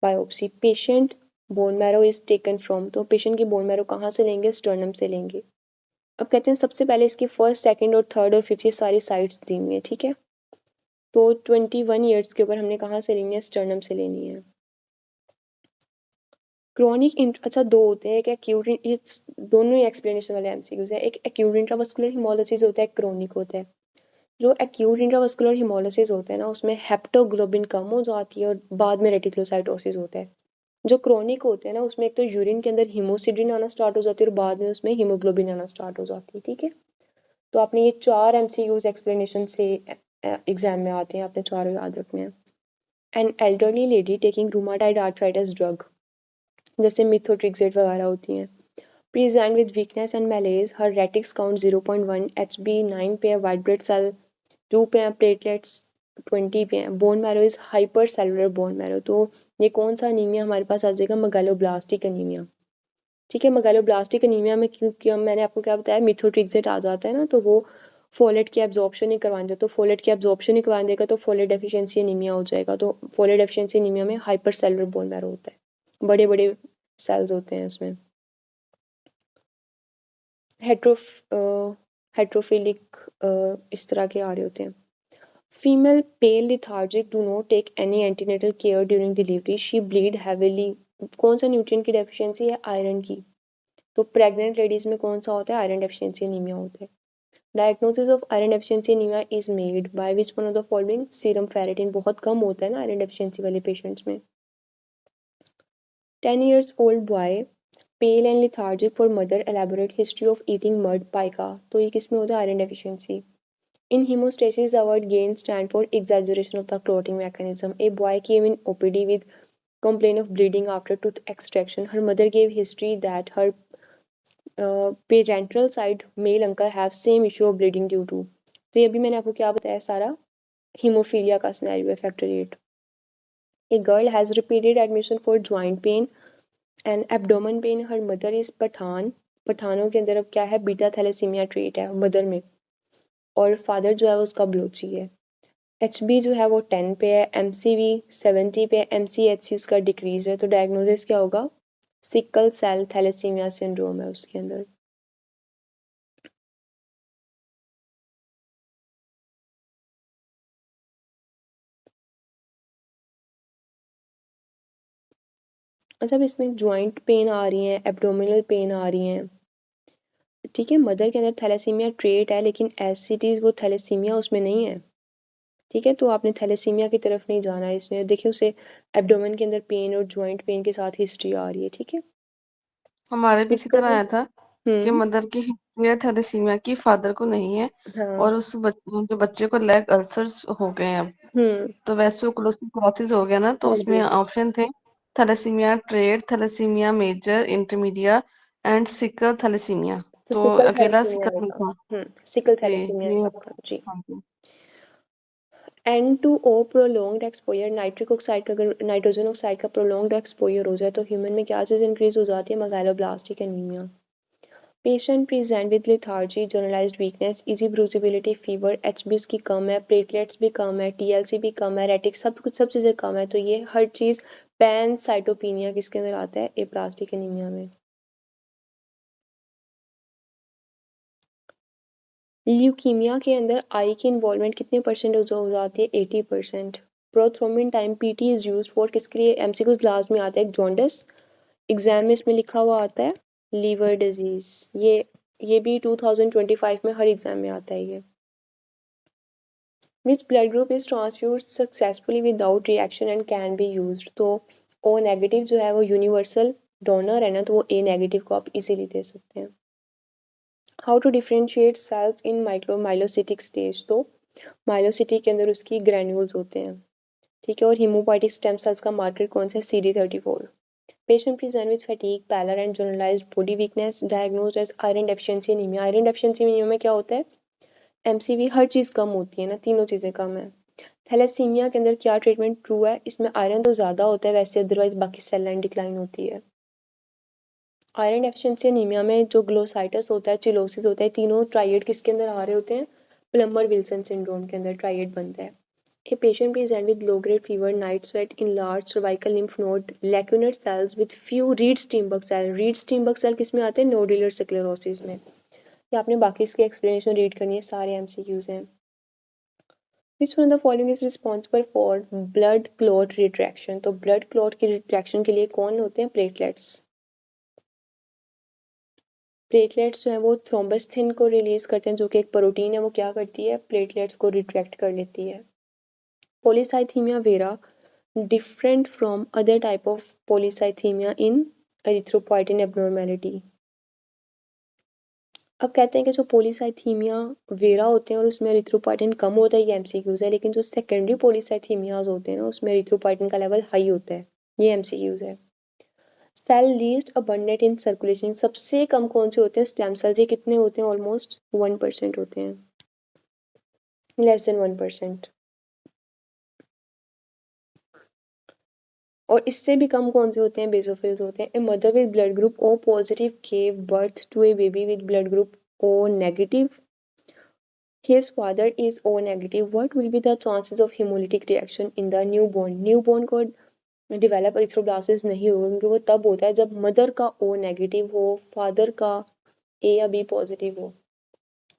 biopsy. Patient bone marrow is taken from, तो पेशेंट की बोन मैरो कहाँ से लेंगे? स्टर्नम से लेंगे। अब कहते हैं सबसे पहले इसकी फर्स्ट, सेकंड और थर्ड और फिफ्थ ये सारी साइट्स दी हुई है। ठीक है, तो 21 ईयर्स के ऊपर हमने कहाँ से लेनी है? स्टर्नम से लेनी है। क्रॉनिक अच्छा दो होते हैं, एक एक्यूट, ये दोनों ही एक्सप्लेनेशन वाले MCQs हैं। एक एक्यूट इंट्रावस्कुलर हिमोलिसिस होता है, एक क्रोनिक होता है। जो एक्यूट इंट्रावस्कुलर हिमोलिसिस होता है ना, उसमें हेप्टोग्लोबिन कम हो जाती है और बाद में रेटिकुलोसाइटोसिस होता है। जो क्रोनिक होते हैं ना, उसमें एक तो यूरिन के अंदर हीमोसिडिन आना स्टार्ट हो जाती है और बाद में उसमें हीमोग्लोबिन आना स्टार्ट हो जाती है। ठीक है, तो आपने ये 4 MCQs एक्सप्लेनेशन से एग्जाम में आते हैं, आपने चारों याद रखने हैं। An elderly lady taking rheumatoid arthritis drug जैसे मिथोट्रिक्सेट वगैरह होती हैं, present with weakness and malaise, her retics count 0.1, HB9 पे है, वाइट ब्लड सेल 2 पे हैं, प्लेटलेट्स 20 पे हैं, bone marrow is hyper cellular bone marrow. तो ये कौन सा अनीमिया हमारे पास आ जाएगा? Megaloblastic anaemia. ठीक है, मेगालोब्लास्टिक अनीमिया में क्योंकि मैंने आपको क्या बताया, मिथोट्रिक्सेट आ जाता है ना, तो वो फोलेट की एब्जॉर्प्शन नहीं करवाने देता, तो फोलेट की एब्जॉर्प्शन नहीं करवाने देगा तो फोलेट डेफिशिएंसी अनीमिया हो जाएगा। तो फोलेट डेफिशिएंसी अनीमिया में हाइपर सेलुलर बोन मैरो होता है, बड़े बड़े सेल्स होते हैं उसमें। हेट्रोफिलिक इस तरह के आ रहे होते हैं। Female pale lethargic, do not take any antenatal care during delivery, she bleed heavily. कौन सा न्यूट्रिएंट की डेफिशिएंसी है? आयरन की। तो प्रेग्नेंट लेडीज में कौन सा होता है? आयरन डेफिशिएंसी एनीमिया होता है। Diagnosis of iron deficiency anaemia is made by which one of the following? Serum ferritin बहुत कम होता है ना आयरन डेफिशिएंसी वाले पेशेंट्स में। 10 years old boy pale and lethargic for mother, elaborate history of eating mud, pica। तो ये किस में होता है? Iron deficiency. In hemostasis, the word gain stand for exaggeration of the clotting mechanism. A boy came in OPD with complaint of bleeding after tooth extraction. Her mother gave history that her parental side male uncle have same issue of bleeding due to तो ये भी मैंने आपको क्या बताया सारा, haemophilia का scenario है, factor 8। A girl has repeated admission for joint pain and abdomen pain, her mother is Pathan. पठानों के अंदर अब क्या है, बीटा थैलेसीमिया ट्रेट है मदर में, और फादर जो है वो उसका बलोची है। HB जो है वो 10 पे है, MCV 70 पे है, MCHC उसका डिक्रीज है। तो डायग्नोसिस क्या होगा, सिकल सेल थैलेसीमिया सिंड्रोम है उसके अंदर। अच्छा, अब इसमें ज्वाइंट पेन आ रही हैं, एब्डोमिनल पेन आ रही हैं, ठीक है। मदर के अंदर थैलेसीमिया ट्रेट है, लेकिन एसिटीज वो थैलेसीमिया उसमें नहीं है, ठीक है। तो आपने थैलेसीमिया की तरफ नहीं जाना है इसमें। देखिए उसे एब्डोमेन के अंदर पेन और ज्वाइंट पेन के साथ हिस्ट्री आ रही है, ठीक है। हमारे भी इसी दिक्कत तरह है। आया था कि मदर की हिस्ट्री है थैलेसीमिया की, फादर को नहीं है। हाँ। और जो बच्चे को लेग अल्सर्स हो गए हैं अब, हम्म। तो वैसोक्लोसिस हो गया ना, तो हाँ उसमें जी। ऑप्शन थे thalassaemia trait, thalassaemia major, intermedia and sickle thalassaemia. तो तो सिकल अकेला थैलेसीमिया सिकल आएगा। लिखा। सिकल जी, थैलेसीमिया ये आएगा आपका जी। हाँ जी। N2O prolonged exposure, nitric oxide का अगर नाइट्रोजन ऑक्साइड का प्रोलॉन्ग्ड एक्सपोजर हो जाए तो ह्यूमन में क्या चीज़ इंक्रीज हो जाती है, megaloblastic anaemia. Patient present with lethargy, generalised weakness, easy bruisability, fever, HB उसकी कम है, प्लेटलेट्स भी कम है, TLC भी कम है, रेटिक सब चीज़ें कम है। तो ये हर चीज़ पैन साइटोपिनिया किसके अंदर आता है, एप्लास्टिक एनीमिया में। ल्यूकीमिया के अंदर आई की इन्वॉल्वमेंट कितने परसेंट हो जाती है, 80%। Prothrombin time PT is use for, किसके लिए, MCQs लास्ट में आता है, जॉन्डिस। एग्जाम में इसमें लिखा हुआ आता है लीवर डिजीज। ये भी 2025 में हर एग्जाम में आता है ये। Which blood group is transfuse successfully without reaction and can be used. तो O नेगेटिव जो है वो यूनिवर्सल डोनर है ना, तो वो A नेगेटिव को आप इजीली दे सकते हैं। How to differentiate cells in myelocytic stage, तो माइलोसिटी के अंदर उसकी ग्रैन्यूल्स होते हैं, ठीक है। और हीमोपोइटिक स्टेम सेल्स का मार्कर कौन सा है, CD34। Patient present with fatigue, pallor and generalised body weakness, diagnosed as iron deficiency anaemia. Iron deficiency anaemia में क्या होता है, MCV हर चीज़ कम होती है ना, तीनों चीज़ें कम है। थैलेसीमिया के अंदर क्या ट्रीटमेंट ट्रू है, इसमें आयरन तो ज़्यादा होता है वैसे, अदरवाइज बाकी सेल लाइन डिक्लाइन होती है। आयरन डेफिशिएंसी एनीमिया में जो ग्लोसाइटस होता है, चिलोसिस होता है, तीनों ट्राइएड किसके अंदर आ रहे होते हैं, प्लम्बर विल्सन सिंड्रोम के अंदर ट्राइएड बनता है। A patient present with low-grade fever, night sweat, enlarged cervical lymph node, lacunar cells with few Reed-Steinberg cell. Reed-Steinberg cell किस में आते हैं, नोडुलर स्क्लेरोसिस में। या आपने बाकी इसकी एक्सप्लेनेशन रीड करनी है, सारे MCQs हैं। Which one of the following is responsible for blood clot retraction? तो blood clot की retraction के लिए कौन होते हैं, प्लेटलेट्स। प्लेटलेट्स जो है वो थ्रोम्बोसिन को रिलीज करते हैं, जो कि एक प्रोटीन है, वो क्या करती है, प्लेटलेट्स को रिट्रैक्ट कर लेती है। Polycythemia vera different from other type of polycythemia in erythropoietin abnormality। अब कहते हैं कि जो पोलीसाइथीमिया वेरा होते हैं और उसमें एरिथ्रोपोइटिन कम होता है, ये MCQs है। लेकिन जो सेकेंडरी पोलीसाइथीमियाज होते हैं ना, उसमें एरिथ्रोपोइटिन का लेवल हाई होता है, ये MCQs है। Cell least abundant in circulation, सबसे कम कौन से होते हैं, स्टेम सेल्स। ये कितने होते हैं, ऑलमोस्ट 1% होते हैं, लेस देन 1%। और इससे भी कम कौन से होते हैं, बेसोफिल्स होते हैं। A mother with blood group O positive gave birth to a baby with blood group O negative, his father is O negative, what will be the chances of hemolytic reaction in the newborn। Newborn को develop एरिथ्रोब्लास्टिस नहीं होगा, क्योंकि वो तब होता है जब mother का O नेगेटिव हो, फादर का A या B पॉजिटिव हो।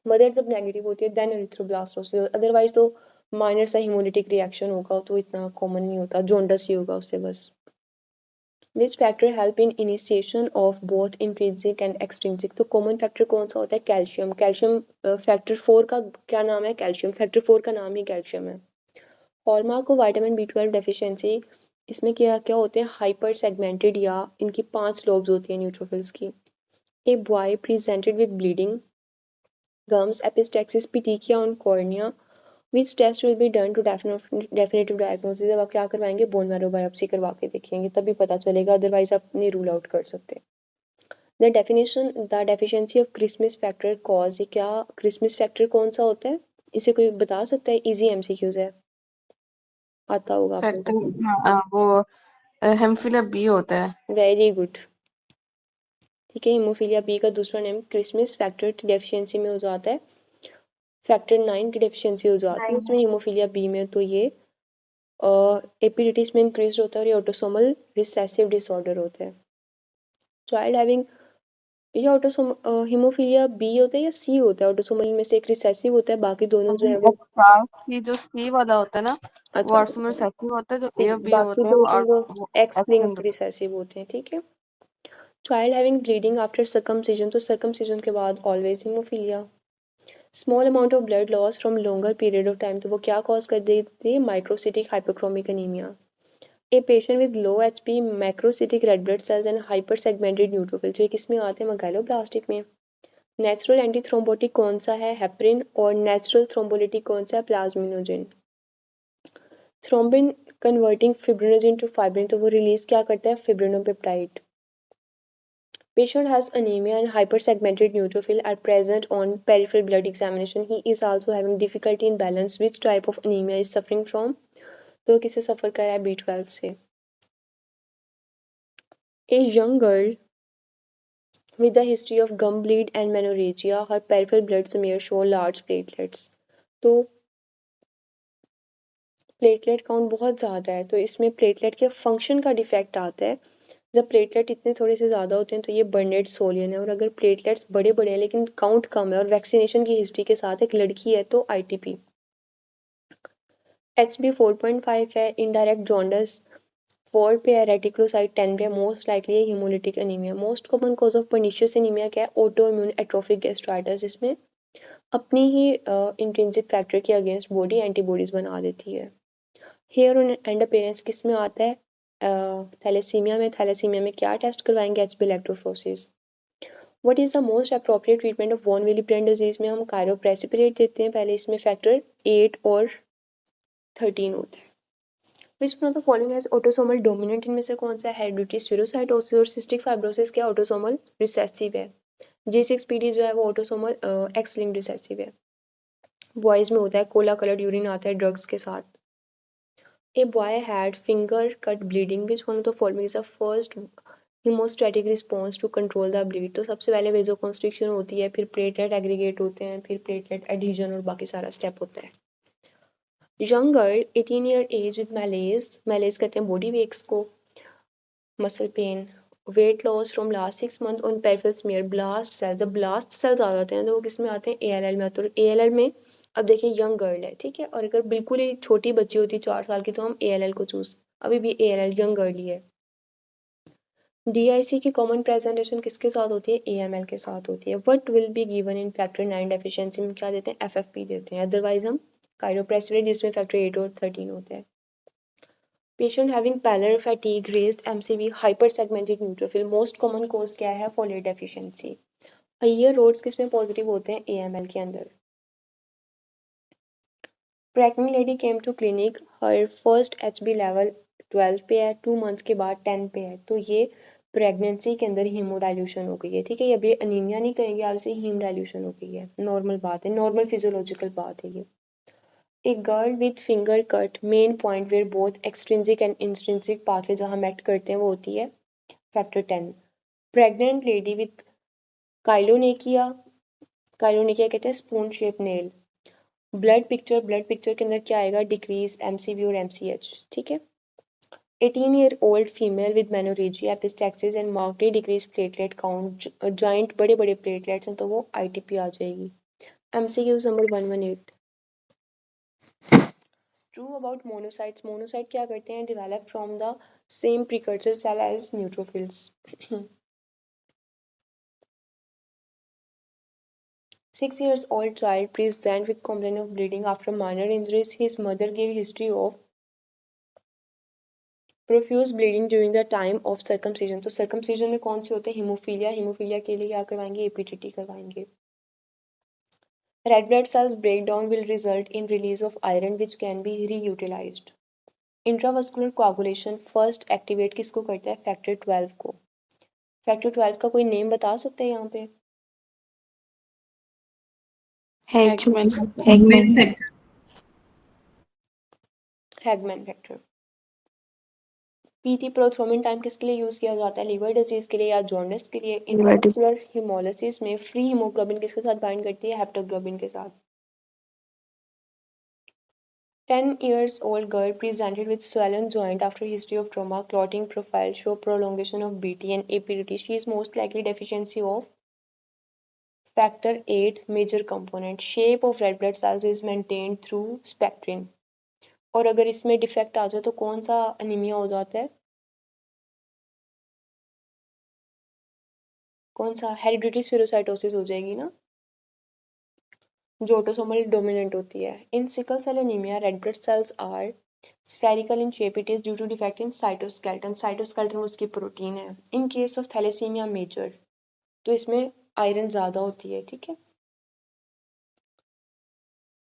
मदर जब नेगेटिव होती है देन एरिथ्रोब्लास्टोसिस, अदरवाइज तो माइनर सा हेमोलिटिक रिएक्शन होगा, तो इतना कॉमन नहीं होता, जॉन्डस ही होगा उससे बस। Which factor help in initiation of both intrinsic and extrinsic, तो कॉमन फैक्टर कौन सा होता है, कैल्शियम। कैल्शियम फैक्टर 4 का क्या नाम है, कैल्शियम। फैक्टर 4 का नाम ही कैल्शियम है। Hallmark of vitamin B12 deficiency, इसमें क्या क्या होते हैं, हाइपर सेगमेंटेड, या इनकी 5 लोब्स होती हैं न्यूट्रोफिल्स की। A boy presented with bleeding gums, epistaxis, petechiae on cornea. Which test will be done to definitive diagnosis? अब आप क्या करवाएंगे, बोन मैरो बायोप्सी करवा के देखेंगे, तभी पता चलेगा, अदरवाइज आप नहीं रूल आउट कर सकते। The definition, the deficiency of Christmas factor cause, क्या क्रिसमस फैक्टर कौन सा होता है, इसे कोई बता सकता है? इजी एमसीक्यूज है, आता होगा आपको। फैक्टर वो हेमोफिलिया बी होता है। Very good. ठीक है, हीमोफीलिया बी का दूसरा नेम क्रिसमस फैक्टर की डेफिशिएंसी में हो जाता है, फैक्टर 9 की डेफिशिएंसी हो जाती है इसमें हीमोफीलिया बी में। तो ये एपिडिटिस में इंक्रीज होता है और ये ऑटोसोमल रिसेसिव डिसऑर्डर होता है। चाइल्ड हैविंग, ये ऑटोसोमल हीमोफीलिया बी होता है या सी होता है? ऑटोसोमल में से एक रिसेसिव होता है, बाकी दोनों जो है वो की जो सी वाला होता है ना वो अच्छा ऑटोसोमल रिसेसिव होता है, जो सी, ए और बी बाकी होते हैं दो और जो वो x x linked linked. Recessive होते हैं। ठीक है, child having bleeding after circumcision, तो सर्कमसिजन के बाद always haemophilia. Small amount of blood loss from longer period of time, तो वो क्या कॉज कर देती है? Microcytic hypochromic anaemia. A patient with low HP macrocytic red blood sales and hyper segmented neutrophil, तो ये किस में आते हैं? मैगैलोब्लास्टिक में। नेचुरल एंटी थ्रोम्बोटिक कौन सा है? हेपरिन। और नेचुरल थ्रोम्बोलिटिक कौन सा है? Plasminogen. Thrombin converting fibrinogen to fibrin, तो वो रिलीज क्या करता है? फिब्रिनोपेप्टाइड। Patient has anemia and hypersegmented neutrophil are present on peripheral blood examination. He is also having difficulty in balance. Which type of anemia is suffering from? तो किसे सफ़र कर रहा है? B12 से। A young girl with a history of gum bleed and menorrhagia, her peripheral blood smear show large platelets. तो platelet count बहुत ज़्यादा है, तो इसमें प्लेटलेट के फंक्शन का डिफेक्ट आता है। जब प्लेटलेट इतने थोड़े से ज़्यादा होते हैं तो ये बर्नेट सोलियन है, और अगर प्लेटलेट्स बड़े बड़े हैं लेकिन काउंट कम है और वैक्सीनेशन की हिस्ट्री के साथ एक लड़की है तो ITP। HB 4.5 है, इनडायरेक्ट जॉन्डस 4 पे है, रेटिकुलोसाइट 10 पे है, मोस्ट लाइकली है haemolytic anaemia. Most common cause of pernicious anaemia क्या है? ऑटो इम्यून एट्रोफिक गैस्ट्राइटिस, इसमें अपनी ही इंट्रिंसिक फैक्टर के अगेंस्ट बॉडी एंटीबॉडीज बना देती है। हेयर एंड अपीयरेंस किस में आता है? थैलेसीमिया में। थैलेसीमिया में क्या टेस्ट करवाएंगे? HB electrophoresis. What is the most appropriate treatment of von Willebrand disease में? हम कायरोप्रेसिपिरेट देते हैं पहले, इसमें फैक्टर 8 और 13 होता है। Which one of the following has autosomal dominant, इनमें से कौन सा? हेरिडिटी स्फेरोसाइटोसिस और सिस्टिक फाइब्रोसिस क्या ऑटोसोमल रिसेसिव है? G6PD जो है वो ऑटोसोमल एक्स लिंक्ड रिसेसिव है। बॉयज़ में होता है, कोला कलर्ड यूरिन आता है ड्रग्स के साथ। A boy had finger cut bleeding. Which one of the following is the first hemostatic response to control the bleed? तो सबसे पहले वेजोकॉन्स्ट्रिक्शन होती है, फिर प्लेटलेट एग्रीगेट होते हैं, फिर प्लेटलेट एडिशन और बाकी सारा स्टेप होता है। Young girl 18 year age with malaise कहते हैं बॉडी वेक्स को, muscle pain, weight loss from last 6 month on peripheral smear, blast cell. जब ब्लास्ट सेल्स आ जाते हैं तो वो किस में आते हैं? ALL में आते हैं। ALL में अब देखिए यंग गर्ल है, ठीक है, और अगर बिल्कुल ही छोटी बच्ची होती 4 साल की तो हम ALL को चूज, अभी भी ALL यंग गर्ल ही है। DIC की कॉमन प्रेजेंटेशन किसके साथ होती है? AML के साथ होती है। What will be given in factor 9 deficiency में? क्या देते हैं? FFP देते हैं, अदरवाइज हम कायरोप्रेसिपिरेट जिसमें फैक्टर 8 और 13 होते हैं। Patient having pallor fatigue raised MCV hyper segmented neutrophil, most common cause क्या है? Folate deficiency. हायर रोड्स किस में पॉजिटिव होते हैं? AML के अंदर। Pregnant lady came to clinic, her first HB level 12 पे है, 2 मंथ के बाद 10 पे है, तो ये प्रेगनेंसी के अंदर हीमो डाइल्यूशन हो गई है। ठीक है, ये अभी अनीमिया नहीं कहेंगे, आपसे हीम डाइल्यूशन हो गई है, नॉर्मल बात है, नॉर्मल फिजियोलॉजिकल बात है ये। A girl with finger cut, main point where both extrinsic and intrinsic pathway जहाँ मैट करते हैं वो होती है factor 10। Pregnant lady with koilonychia, koilonychia कहते हैं spoon shape nail. Blood picture के अंदर क्या आएगा? डिक्रीज MCV और MCH। ठीक है, 18 year old female with menorrhagia epistaxis and markedly decrease platelet count, joint बड़े बड़े प्लेटलेट्स हैं तो वो ITP आ जाएगी। MCQ number 118। True about monocytes, monocyte क्या करते हैं? Develop from the same precursor cell as neutrophils. 6 years old child present with complaint of bleeding after minor injuries. His mother gave history of profuse bleeding during the time of circumcision, तो circumcision में कौन से होते हैं? Haemophilia. Haemophilia के लिए क्या करवाएंगे? APTT करवाएंगे। Red blood cells break down will result in release of iron which can be reutilised. Intravascular coagulation first activate किसको करता है? फैक्टर 12 को। फैक्टर 12 का कोई नेम बता सकते हैं यहाँ पे? Hageman Hayman factor. Hageman factor. PT prothrombin time किसके लिए यूज़ किया जाता है? लिवर डिजीज के लिए या जॉन्डिस के लिए? इंट्रावेस्कुलर हीमोलिसिस में फ्री हीमोग्लोबिन किसके साथ बाइंड करती है? हेप्टोग्लोबिन के साथ। 10 years old girl presented with swollen joint after history of trauma, clotting profile show prolongation of BT and APDT. She is most likely deficiency of factor 8 major component. Shape of red blood cells is maintained through spectrin. और अगर इसमें defect आ जाए तो कौन सा anaemia हो जाता है? कौन सा? हेरिडिटरी स्फेरोसाइटोसिस हो जाएगी ना, जो ऑटोसोमल डोमिनेंट होती है। In sickle cell anaemia red blood cells are spherical in shape, it is due to defect in cytoskeleton. Cytoskeleton उसकी प्रोटीन है। In case of thalassaemia major तो इसमें आयरन ज़्यादा होती है, ठीक है।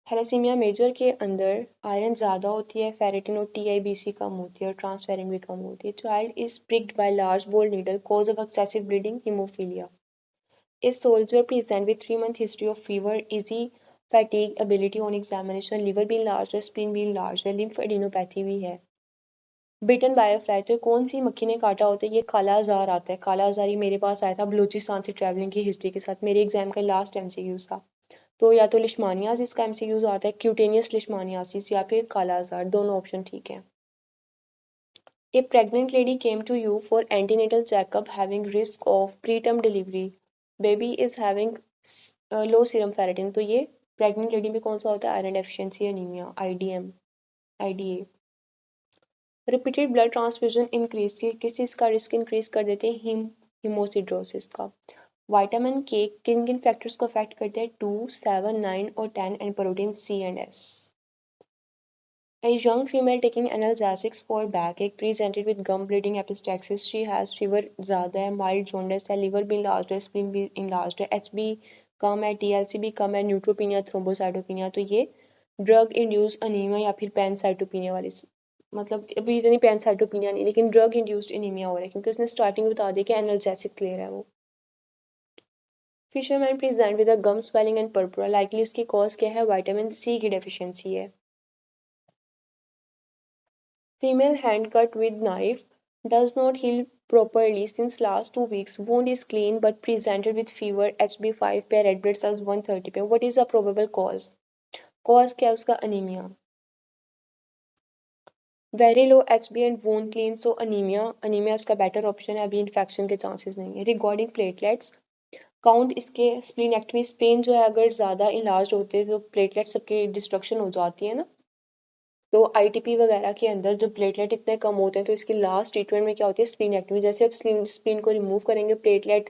थैलेसीमिया मेजर के अंदर आयरन ज़्यादा होती है, फेरेटिन और TIBC कम होती है और ट्रांसफेरिन भी कम होती है। Child is pricked by large bold needle, cause of excessive bleeding, haemophilia. A soldier present with 3-month history of fever, easy fatigue, ability on examination, liver being larger, spleen being larger, lymphadenopathy भी है। बिटन bye अ fly, तो कौन सी मक्खी ने काटा होता है? ये काला आजार आता है। काला आजार ही मेरे पास आया था बलूचिस्तान से ट्रैवलिंग की हिस्ट्री के साथ, मेरे एग्जाम का लास्ट MCQs था। तो या तो लिश्मानियाज इसका MCQs आता है, क्यूटेनियस लिश्मानियासिस, या फिर काला आजार, दोनों ऑप्शन ठीक है। A pregnant lady came to you for antenatal checkup having risk of preterm delivery. Baby is having low serum ferritin. तो ये pregnant lady में कौन सा होता है? Iron deficiency anemia, IDM, IDA। Repeated blood transfusion increase किस चीज़ का risk increase कर देते हैं? हीमोसिड्रोसिस का। विटामिन के किन किन फैक्टर्स को अफेक्ट करते हैं? 2, 7, 9 और 10 and protein C and S। A young female taking analgesics for backache presented with gum bleeding epistaxis. She has fever ज़्यादा है, mild jaundice है, liver भी enlarged है, spleen भी enlarged है, HB कम है, TLC भी कम है, न्यूट्रोपीनिया, थ्रोम्बोसाइटोपिनिया। तो ये ड्रग इंड्यूस्ड अनीमिया या फिर पैनसाइटोपिनिया वाली, मतलब अभी इतनी पैनसाइटोपिनिया नहीं, लेकिन ड्रग इंड्यूस्ड एनीमिया हो रहा है क्योंकि उसने स्टार्टिंग में बता दिया कि एनाल्जेसिक ले रहा है वो। Fisherman present with a gum swelling and purpura, likely उसकी कॉज क्या है? विटामिन C की डेफिशिएंसी है। Female hand cut with knife does not heal properly since last 2 weeks. Wound is clean but presented with fever, HB5 पे, red blood cells 130 पे. What is the probable cause? Cause क्या है उसका? Anaemia. Very low HB and wound clean, so anaemia उसका better option है, अभी infection के chances नहीं है। रिगार्डिंग प्लेटलेट्स काउंट इसके स्प्लीनेक्टमी, स्प्लीन जो है अगर ज़्यादा इलाज होते हैं तो प्लेटलेट सबकी डिस्ट्रक्शन हो जाती है ना, तो ITP वगैरह के अंदर जब प्लेटलेट इतने कम होते हैं तो इसकी लास्ट ट्रीटमेंट में क्या होती है? स्प्लीनेक्टमी। जैसे अब स्प्लीन को रिमूव करेंगे, प्लेटलेट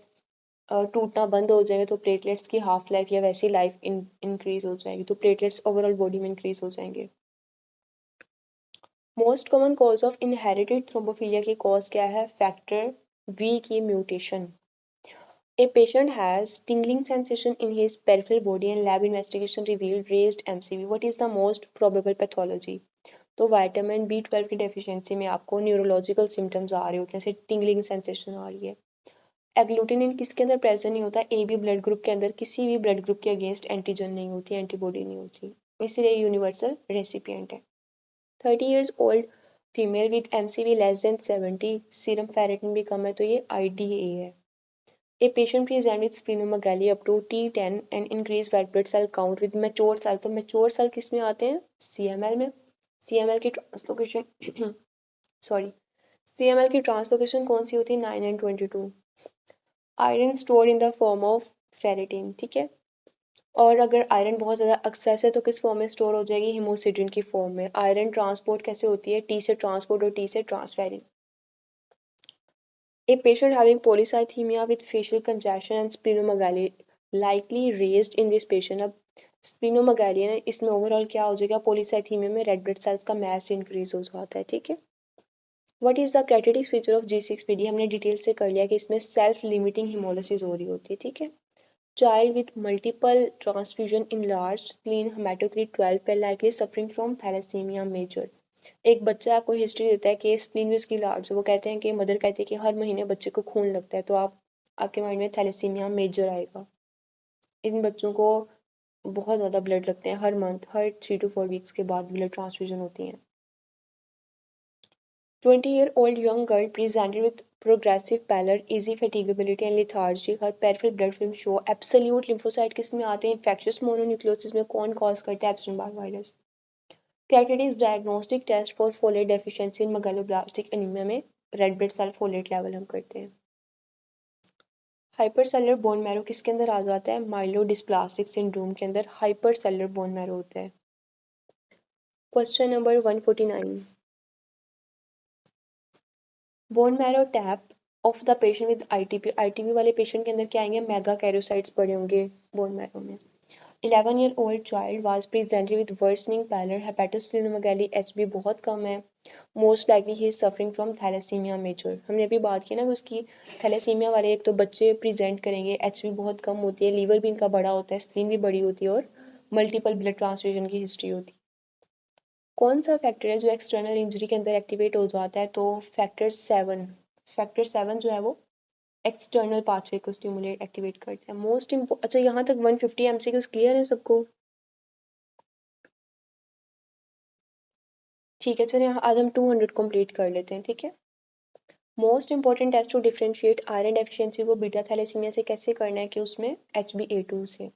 टूटना बंद हो जाएगा, तो प्लेटलेट्स की हाफ लाइफ या वैसी लाइफ इंक्रीज हो जाएगी, तो प्लेटलेट्स ओवरऑल बॉडी में इंक्रीज हो जाएंगे। Most common cause of inherited thrombophilia की कॉज क्या है? फैक्टर V की mutation. A patient has tingling sensation in his peripheral body and lab investigation revealed raised MCV. What is the most probable pathology? तो vitamin B12 की deficiency में आपको neurological symptoms आ रहे होते हैं, जैसे टिंगलिंग सेंसेशन आ रही है। एग्लूटिनिन किसके अंदर प्रेजेंट नहीं होता? AB ब्लड ग्रुप के अंदर किसी भी ब्लड ग्रुप के अगेंस्ट एंटीजन नहीं होती, एंटीबॉडी नहीं होती, इसलिए यूनिवर्सल रेसिपिएंट है। 30 years old female with MCV less than 70, serum ferritin भी कम है, तो ये IDA है। A patient present with splenomegaly up to T10 and increased white blood cell count with mature cell, तो mature cell किस में आते हैं? CML में। CML की ट्रांसलोकेशन सॉरी CML की ट्रांसलोकेशन कौन सी होती है? 9 and 22। Iron store in the form of ferritin, ठीक है। और अगर आयरन बहुत ज़्यादा एक्सेस है तो किस फॉर्म में स्टोर हो जाएगी? हीमोसिडिन की फॉर्म में। आयरन ट्रांसपोर्ट कैसे होती है? T से ट्रांसपोर्ट और T से transferrin. A patient having polycythemia with facial congestion and splenomegaly likely raised in this patient। अब स्प्लीनोमेगाली है ना, इसमें ओवरऑल क्या हो जाएगा? पॉलीसाइथीमिया में रेड ब्लड सेल्स का मास इंक्रीज हो जाता है, ठीक है। What is the characteristic feature of G6PD? हमने डिटेल से कर लिया कि इसमें सेल्फ लिमिटिंग हिमोलिसिस हो रही होती है, ठीक है। Child with multiple transfusion in large spleen, haematocrit 12 पे, likely suffering from thalassaemia major. एक बच्चा आपको हिस्ट्री देता है कि स्प्लीन भी उसकी लार्ज है, वो कहते हैं कि मदर कहती है कि हर महीने बच्चे को खून लगता है, तो आपके माइंड में थैलेसीमिया मेजर आएगा। इन बच्चों को बहुत ज़्यादा ब्लड लगते हैं हर मंथ, हर 3 to 4 वीक्स के बाद ब्लड ट्रांसफ्यूजन होती हैं। 20-year-old young girl presented with progressive pallor, easy fatigability and lethargy. Her peripheral blood film show absolute lymphocyte किस में आते हैं? infectious mononucleosis में कौन cause करता है? Epstein-Barr virus. Carotid diagnostic test for folate deficiency in megaloblastic anemia में red blood cell folate level हम करते हैं। हाइपरसेलुलर बोन मैरो किसके अंदर आ जाता है? माइलोडिस्प्लास्टिक सिंड्रोम के अंदर हाइपरसेलुलर बोन मैरो होता है। Question number 149, bone marrow tap of the patient with ITP. ITP वाले पेशेंट के अंदर क्या आएंगे? मेगा कैरोसाइट्स पड़े होंगे बोन मैरो में। 11-year-old child was presented with worsening pallor, hepatosplenomegaly, HB बहुत कम है। Most likely he is suffering from thalassaemia major. हमने अभी बात की ना कि उसकी थैलेसीमिया वाले एक तो बच्चे प्रेजेंट करेंगे, HB बहुत कम होती है, लीवर भी इनका बड़ा होता है, स्प्लीन भी बड़ी होती है और मल्टीपल ब्लड ट्रांसफ्यूजन की हिस्ट्री होती है। कौन सा फैक्टर है जो एक्सटर्नल इंजरी के अंदर एक्टिवेट हो जाता है? तो फैक्टर 7। फैक्टर 7 जो है वो एक्सटर्नल पाथवे को स्टिमुलेट एक्टिवेट करता है। मोस्ट अच्छा, यहाँ तक 150 MCQs क्लियर है सबको? ठीक है, चलिए आज हम 200 कंप्लीट कर लेते हैं। ठीक है। Most important test to differentiate iron deficiency को बीटा थैलेसीमिया से कैसे करना है कि उसमें HbA2 से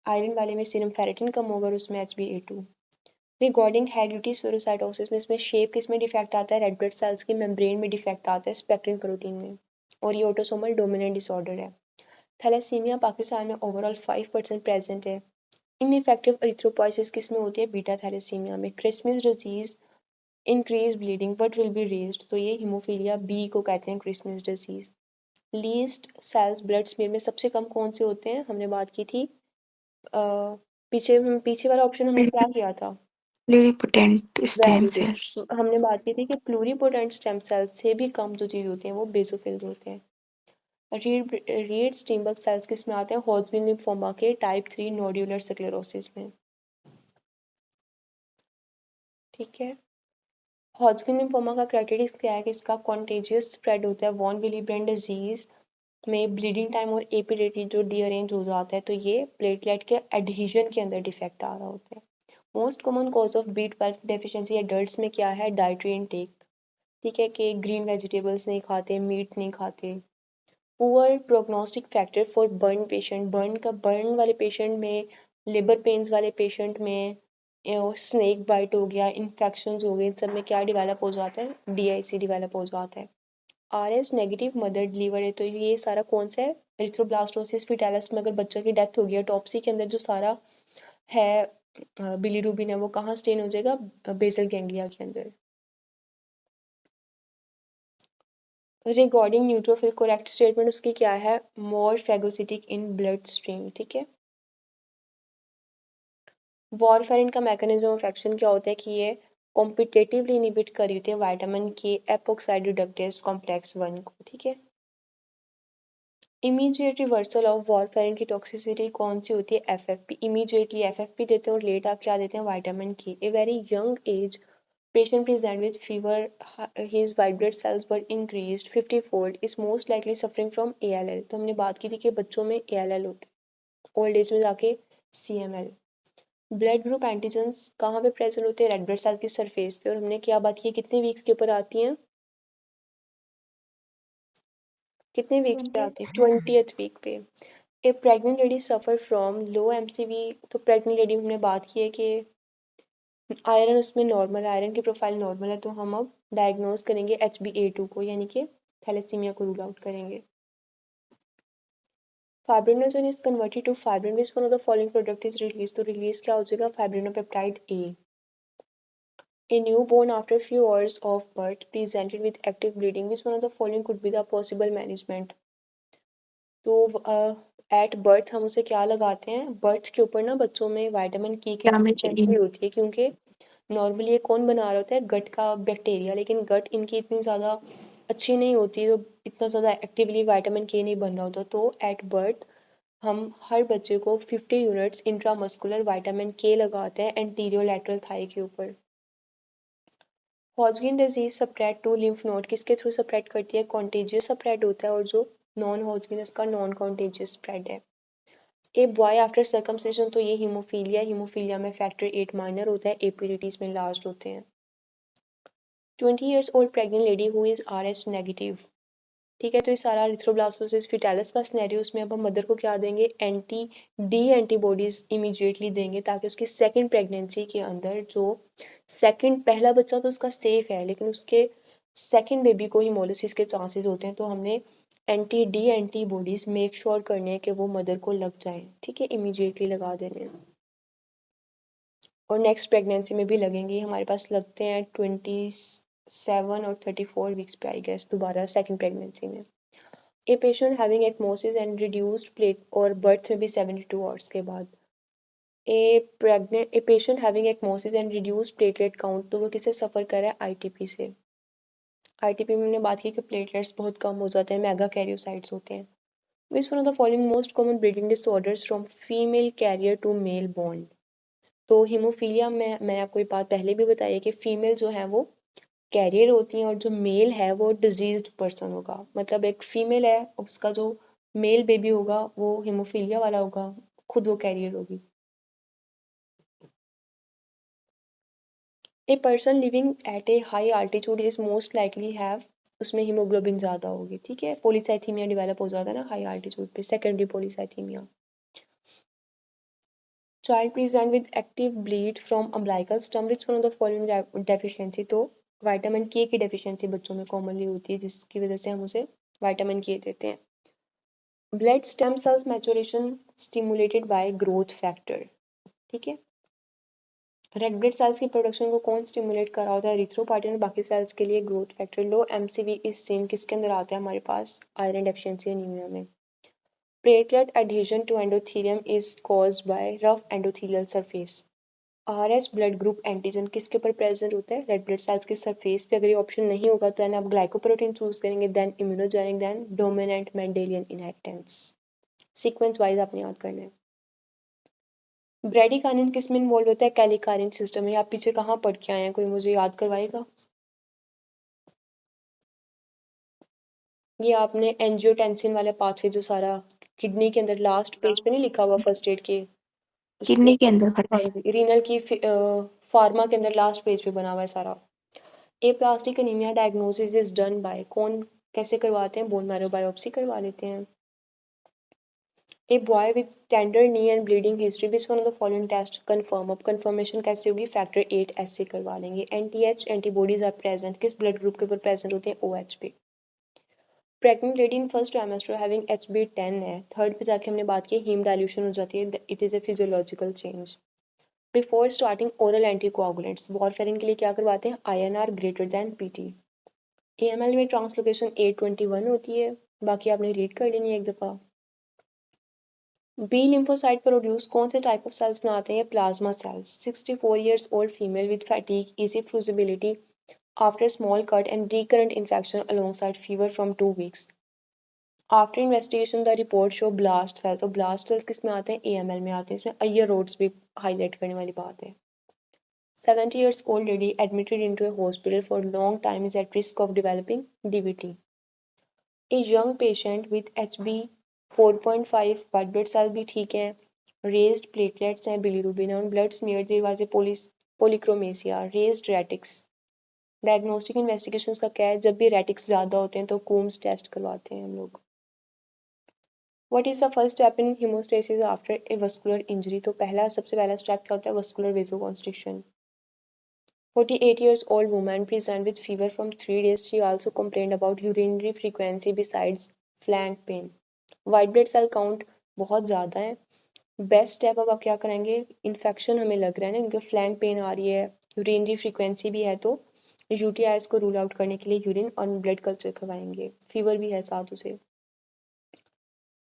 आयरन वाले में सीरम फेरेटिन कम होगा और उसमें HbA2। रिगार्डिंग हेरिडिटी स्फेरोसाइटोसिस में इसमें शेप किस में डिफेक्ट आता है? रेड ब्लड सेल्स की मेम्ब्रेन में डिफेक्ट आता है, स्पेक्ट्रिन प्रोटीन में, और ये ऑटोसोमल डोमिनेंट डिसऑर्डर है। थैलेसीमिया पाकिस्तान में ओवरऑल 5% प्रेजेंट है। इनइफेक्टिव एरिथ्रोपोइसिस किस में होती है? बीटा थैलेसीमिया में। Christmas disease increase bleeding but will be raised, तो ये हीमोफीलिया बी को कहते हैं Christmas disease. Least cells blood smear में सबसे कम कौन से होते हैं? हमने बात की थी पीछे वाला ऑप्शन हमने क्या किया था? Pluripotent stem very cells. Good. हमने बात की थी कि प्लूरिपोटेंट स्टेम सेल्स से भी कम जो चीज़ होती हैं वो बेसोफिल्स होते हैं। रीड स्टीमबर्ग सेल्स किस में आते हैं? हॉजकिन लिम्फोमा के टाइप 3 नोड्यूलर स्क्लेरोसिस में। ठीक है। हॉजकिन लिम्फोमा का क्राइटेरिया क्या है कि इसका कॉन्टेजियस स्प्रेड होता है। वॉन विलीब्रेंड डिजीज में ब्लीडिंग टाइम और एपीडेटी जो डीअरेंज हो जाता है, तो ये प्लेटलेट के एडहीजन के अंदर डिफेक्ट आ रहा होता है। Most common cause of B12 deficiency adults में क्या है? Dietary intake. ठीक है, कि ग्रीन वेजिटेबल्स नहीं खाते, मीट नहीं खाते। Poor prognostic factor for burn patient. Burn वाले पेशेंट में, लिवर पेन्स वाले पेशेंट में, स्नेक बाइट हो गया, इन्फेक्शंस हो गए, इन सब में क्या डिवेलप हो जाता है? DIC डिवेलप हो जाता है। RS नेगेटिव मदर डिलीवर है, तो ये सारा कौन सा है? एरिथ्रोब्लास्टोसिस फिटालिस में अगर बच्चों की डेथ हो गई, ऑटोप्सी के अंदर जो सारा है बिलीरुबिन है वो कहाँ स्टेन हो जाएगा? बेसल गैंग्लिया के अंदर। रिगार्डिंग न्यूट्रोफिल करेक्ट स्टेटमेंट उसकी क्या है? मोर फेगोसिटिक इन ब्लड स्ट्रीम। ठीक है। वॉरफेरिन का मैकेनिज्म ऑफ एक्शन क्या होता है कि ये कॉम्पिटेटिवली इनिबिट कर रही होती है विटामिन के एपोक्साइड रिडक्टेज कॉम्प्लेक्स 1 को। ठीक है। इमीडिएट रिवर्सल ऑफ वॉरफेरिन की टॉक्सिसिटी कौन सी होती है? FFP। इमीडिएटली FFP देते हैं और लेट आप क्या देते हैं? विटामिन के। A very young age patient present with fever, his white blood cells were increased 50-fold, is most likely suffering from ALL। तो हमने बात की थी कि बच्चों में ALL होता है, ओल्ड एज में जाके CML। ब्लड ग्रुप एंटीजन्स कहाँ पे प्रेजेंट होते हैं? रेड ब्लड सेल की सरफेस पे, और हमने क्या बात की? कितने वीक्स के ऊपर आती हैं? कितने वीक्स पे आती हैं? 20th वीक पे। A pregnant lady suffer from low MCV, तो प्रेग्नेंट लेडी हमने बात की है कि आयरन उसमें नॉर्मल, आयरन की प्रोफाइल नॉर्मल है, तो हम अब डायग्नोज करेंगे HbA2 को, यानी कि थैलेसीमिया को रूल आउट करेंगे। Fibrinogen is converted to fibrin, which one of the following product is release, तो रिलीज क्या हो जाएगा? Fibrinopeptide A। A new born after few hours of birth presented with active bleeding, which one of the following could be the possible management, तो at birth हम उसे क्या लगाते हैं? बर्थ के ऊपर ना बच्चों में विटामिन के की डेफिशिएंसी होती है, क्योंकि नॉर्मली ये कौन बना रहा होता है? गट का बैक्टीरिया, लेकिन गट इनकी इतनी ज़्यादा अच्छी नहीं होती, तो इतना ज़्यादा एक्टिवली विटामिन के नहीं बन रहा होता, तो एट बर्थ हम हर बच्चे को 50 यूनिट्स इंट्रामस्कुलर विटामिन के लगाते हैं एंटीरियर लैटरल थाई के ऊपर। Hodgkin disease spread to lymph node किसके थ्रू स्प्रेड करती है? कॉन्टेजियस स्प्रेड होता है, और जो नॉन हॉजकिन उसका नॉन कॉन्टेजियस स्प्रेड है। ए बॉय आफ्टर सर्कमसिजन, तो ये हीमोफीलिया में फैक्टर 8 माइनर होता है, एपीडीटीज में लार्ज होते हैं। 20 years old pregnant lady who is RH negative, ठीक है। तो ये सारा एरिथ्रोब्लास्टोसिस फिटालिस का सिनेरियो, उसमें अब हम मदर को क्या देंगे, एंटीबॉडीज़ इमीडिएटली देंगे, ताकि उसकी सेकंड प्रेगनेंसी के अंदर जो सेकंड, पहला बच्चा तो उसका सेफ है लेकिन उसके सेकंड बेबी को हीमोलिसिस के चांसेस होते हैं, तो हमने एंटीबॉडीज़ मेक श्योर करने हैं कि वो मदर को लग जाएं, ठीक है, इमीडिएटली लगा देने हैं। और नेक्स्ट प्रेगनेंसी में भी लगेंगे, हमारे पास लगते हैं 27 और 34 वीक्स पे, आई गेस, दोबारा सेकंड प्रेगनेंसी में। A patient having ecchymosis and reduced plate, और बर्थ में भी 72 आवर्स के बाद। A patient having ecchymosis and reduced platelet count, तो वो किससे सफ़र कर रहा है, आईटीपी से। आईटीपी में हमने बात की कि प्लेटलेट्स बहुत कम हो जाते हैं, मेगा कैरियोसाइट्स होते हैं। Which one of the following most common breeding disorders from female carrier to male bond. तो हीमोफीलिया में मैंने आपको ये बात पहले भी बताई है कि फीमेल जो है वो कैरियर होती हैं और जो मेल है वो डिजीज्ड पर्सन होगा, मतलब एक फीमेल है उसका जो मेल बेबी होगा वो हीमोफीलिया वाला होगा, खुद वो कैरियर होगी। A person living at A high altitude is most likely have, उसमें हीमोग्लोबिन ज़्यादा होगी, ठीक है। पोलीसाइथीमिया डेवलप हो जाता है ना हाई आल्टीट्यूड पे, secondary polycythaemia. Child present with active bleed from umbilical stump, which one of the following deficiency, तो विटामिन के की डेफिशिएंसी बच्चों में कॉमनली होती है, जिसकी वजह से हम उसे विटामिन के देते हैं। Blood stem cells maturation stimulated by growth factor, ठीक है। रेड ब्लड सेल्स की प्रोडक्शन को कौन स्टिमुलेट कर रहा होता है, एरिथ्रोपायटिन, और बाकी सेल्स के लिए growth factor. Low MCV is same किसके अंदर आता है हमारे पास, आयरन डेफिशिएंसी एनीमिया में। Platelet adhesion to endothelium is caused by rough endothelial surface. RH blood group antigen किसके ऊपर प्रेजेंट होता है, रेड ब्लड सेल्स के सरफेस पे। अगर ये ऑप्शन नहीं होगा तो आप ग्लाइकोप्रोटीन चूज करेंगे, then immunogenic, then dominant Mendelian inheritance. Sequence wise आपने याद करना है। ब्रेडिकानिन किस में इन्वॉल्व होता है, कैलिकानिन सिस्टम में। आप पीछे कहाँ पढ़ के आए हैं, कोई मुझे याद करवाएगा। ये आपने एंजियोटेंसिन वाला पाथवे जो सारा किडनी के अंदर लास्ट पेज पे नहीं लिखा हुआ फर्स्ट एड के, उसके किडनी के अंदर पड़ता हाँ है। जी, रीनल की फार्मा के अंदर लास्ट पेज पे बना हुआ है सारा। Aplastic anaemia diagnosis is done by, कौन कैसे करवाते हैं, बोन मैरो बायोप्सी करवा लेते हैं। A boy with tender knee and bleeding history, which one of the following test confirm, अब कंफर्मेशन कैसे होगी, फैक्टर 8 ऐसे करवा लेंगे। एंटीएच एंटीबॉडीज आर प्रेजेंट, किस ब्लड ग्रुप के ऊपर प्रेजेंट होते हैं, OH पे। Pregnant lady in first trimester having HB10 है, थर्ड पे जाके हमने बात की हीम डाइल्यूशन हो जाती है, it is a physiological change. Before starting oral anticoagulants, warfarin के लिए क्या करवाते हैं, INR greater than PT। AML में ट्रांसलोकेशन 821 होती है, बाकी आपने रीड कर लेनी है एक दफ़ा। बी लिम्फोसाइट प्रोड्यूस कौन से टाइप ऑफ सेल्स बनाते हैं, plasma cells. 64 years old female with fatigue, easy bruisability after small cut and recurrent infection alongside fever from 2 weeks. After investigation the report show blast cell, तो blast cells किस में आते हैं, AML में आते हैं, इसमें अय्यर रोड्स भी हाईलाइट करने वाली बात है। 70 years old lady admitted into a hospital for long time is at risk of developing DVT. A young patient with HB 4.5 white blood cells भी ठीक है, raised platelets हैं, bilirubin on blood smeared there was a polychromasia, raised retics. Diagnostic investigation का क्या है, जब भी रेटिक्स ज़्यादा होते हैं तो कूम्स टेस्ट करवाते हैं हम लोग। What is the first step in haemostasis after a vascular injury, तो सबसे पहला स्टेप क्या होता है, vascular वेसोकॉन्स्ट्रिक्शन। 48 years old woman present with fever from 3 days. She also complained about urinary frequency besides flank pain. White blood cell count बहुत ज़्यादा है। Best step अब आप क्या करेंगे, इन्फेक्शन हमें लग रहा है ना, क्योंकि फ्लैंक पेन आ रही है, यूरिनरी फ्रीक्वेंसी भी है, तो UTIs को रूल आउट करने के लिए यूरिन और ब्लड कल्चर करवाएंगे, फीवर भी है साथ उसे।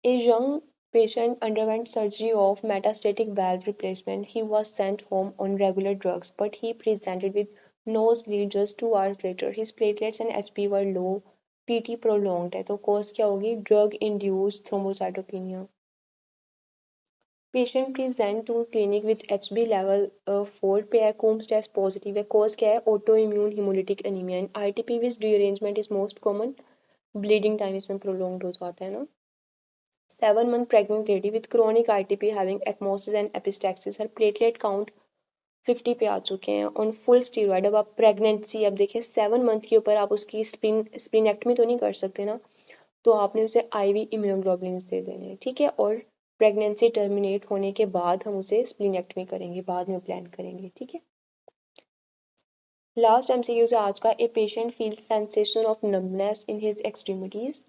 A young patient underwent surgery of metastatic valve replacement. He was sent home on regular drugs, but he presented with nosebleed just 2 hours later. His platelets and HP were low. PT prolonged है, तो cause क्या होगी, drug induced thrombocytopenia. Patient present to clinic with HB level 4 पे है, Coombs test positive है, cause क्या है, autoimmune hemolytic anemia. In ITP with rearrangement is most common. Bleeding time इसमें prolonged हो जाता है ना। 7 month pregnant lady with chronic ITP having ecmosis and epistaxis, her platelet count 50 पे आ चुके हैं ऑन फुल स्टीरॉयड। अब आप प्रेगनेंसी, अब देखिए 7 मंथ के ऊपर आप उसकी स्प्लीनेक्टमी तो नहीं कर सकते ना, तो आपने उसे IV इम्यूनोग्लोबुलिन्स दे देने हैं, ठीक है। और प्रेगनेंसी टर्मिनेट होने के बाद हम उसे स्प्लीनेक्टमी करेंगे, बाद में प्लान करेंगे, ठीक है। लास्ट MCQ से आज का, a patient feels sensation of numbness in his extremities.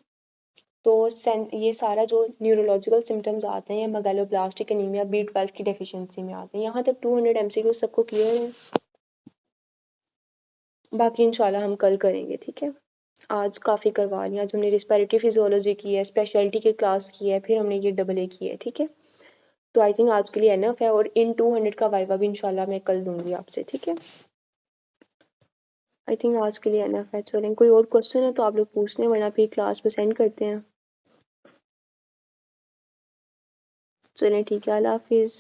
तो ये सारा जो न्यूरोलॉजिकल सिम्टम्स आते हैं, मेगालोब्लास्टिक एनीमिया B12 की डेफिशिएंसी में आते हैं। यहाँ तक 200 MCQ सबको क्लियर है? बाकी इंशाल्लाह हम कल करेंगे, ठीक है। आज काफ़ी करवा लिया, आज हमने रिस्पिरेटरी फिजियोलॉजी की है, स्पेशलिटी की क्लास की है, फिर हमने ये AA की है, ठीक है। तो आई थिंक आज के लिए एनफ है, और इन 200 का वाइवा भी इंशाल्लाह मैं कल लूँगी आपसे, ठीक है। आई थिंक आज के लिए एनफ है। चलें, कोई और क्वेश्चन है तो आप लोग पूछ लें, वरना फिर क्लास में सेंड करते हैं। चलें ठीक है, अल्लाह हाफिज़।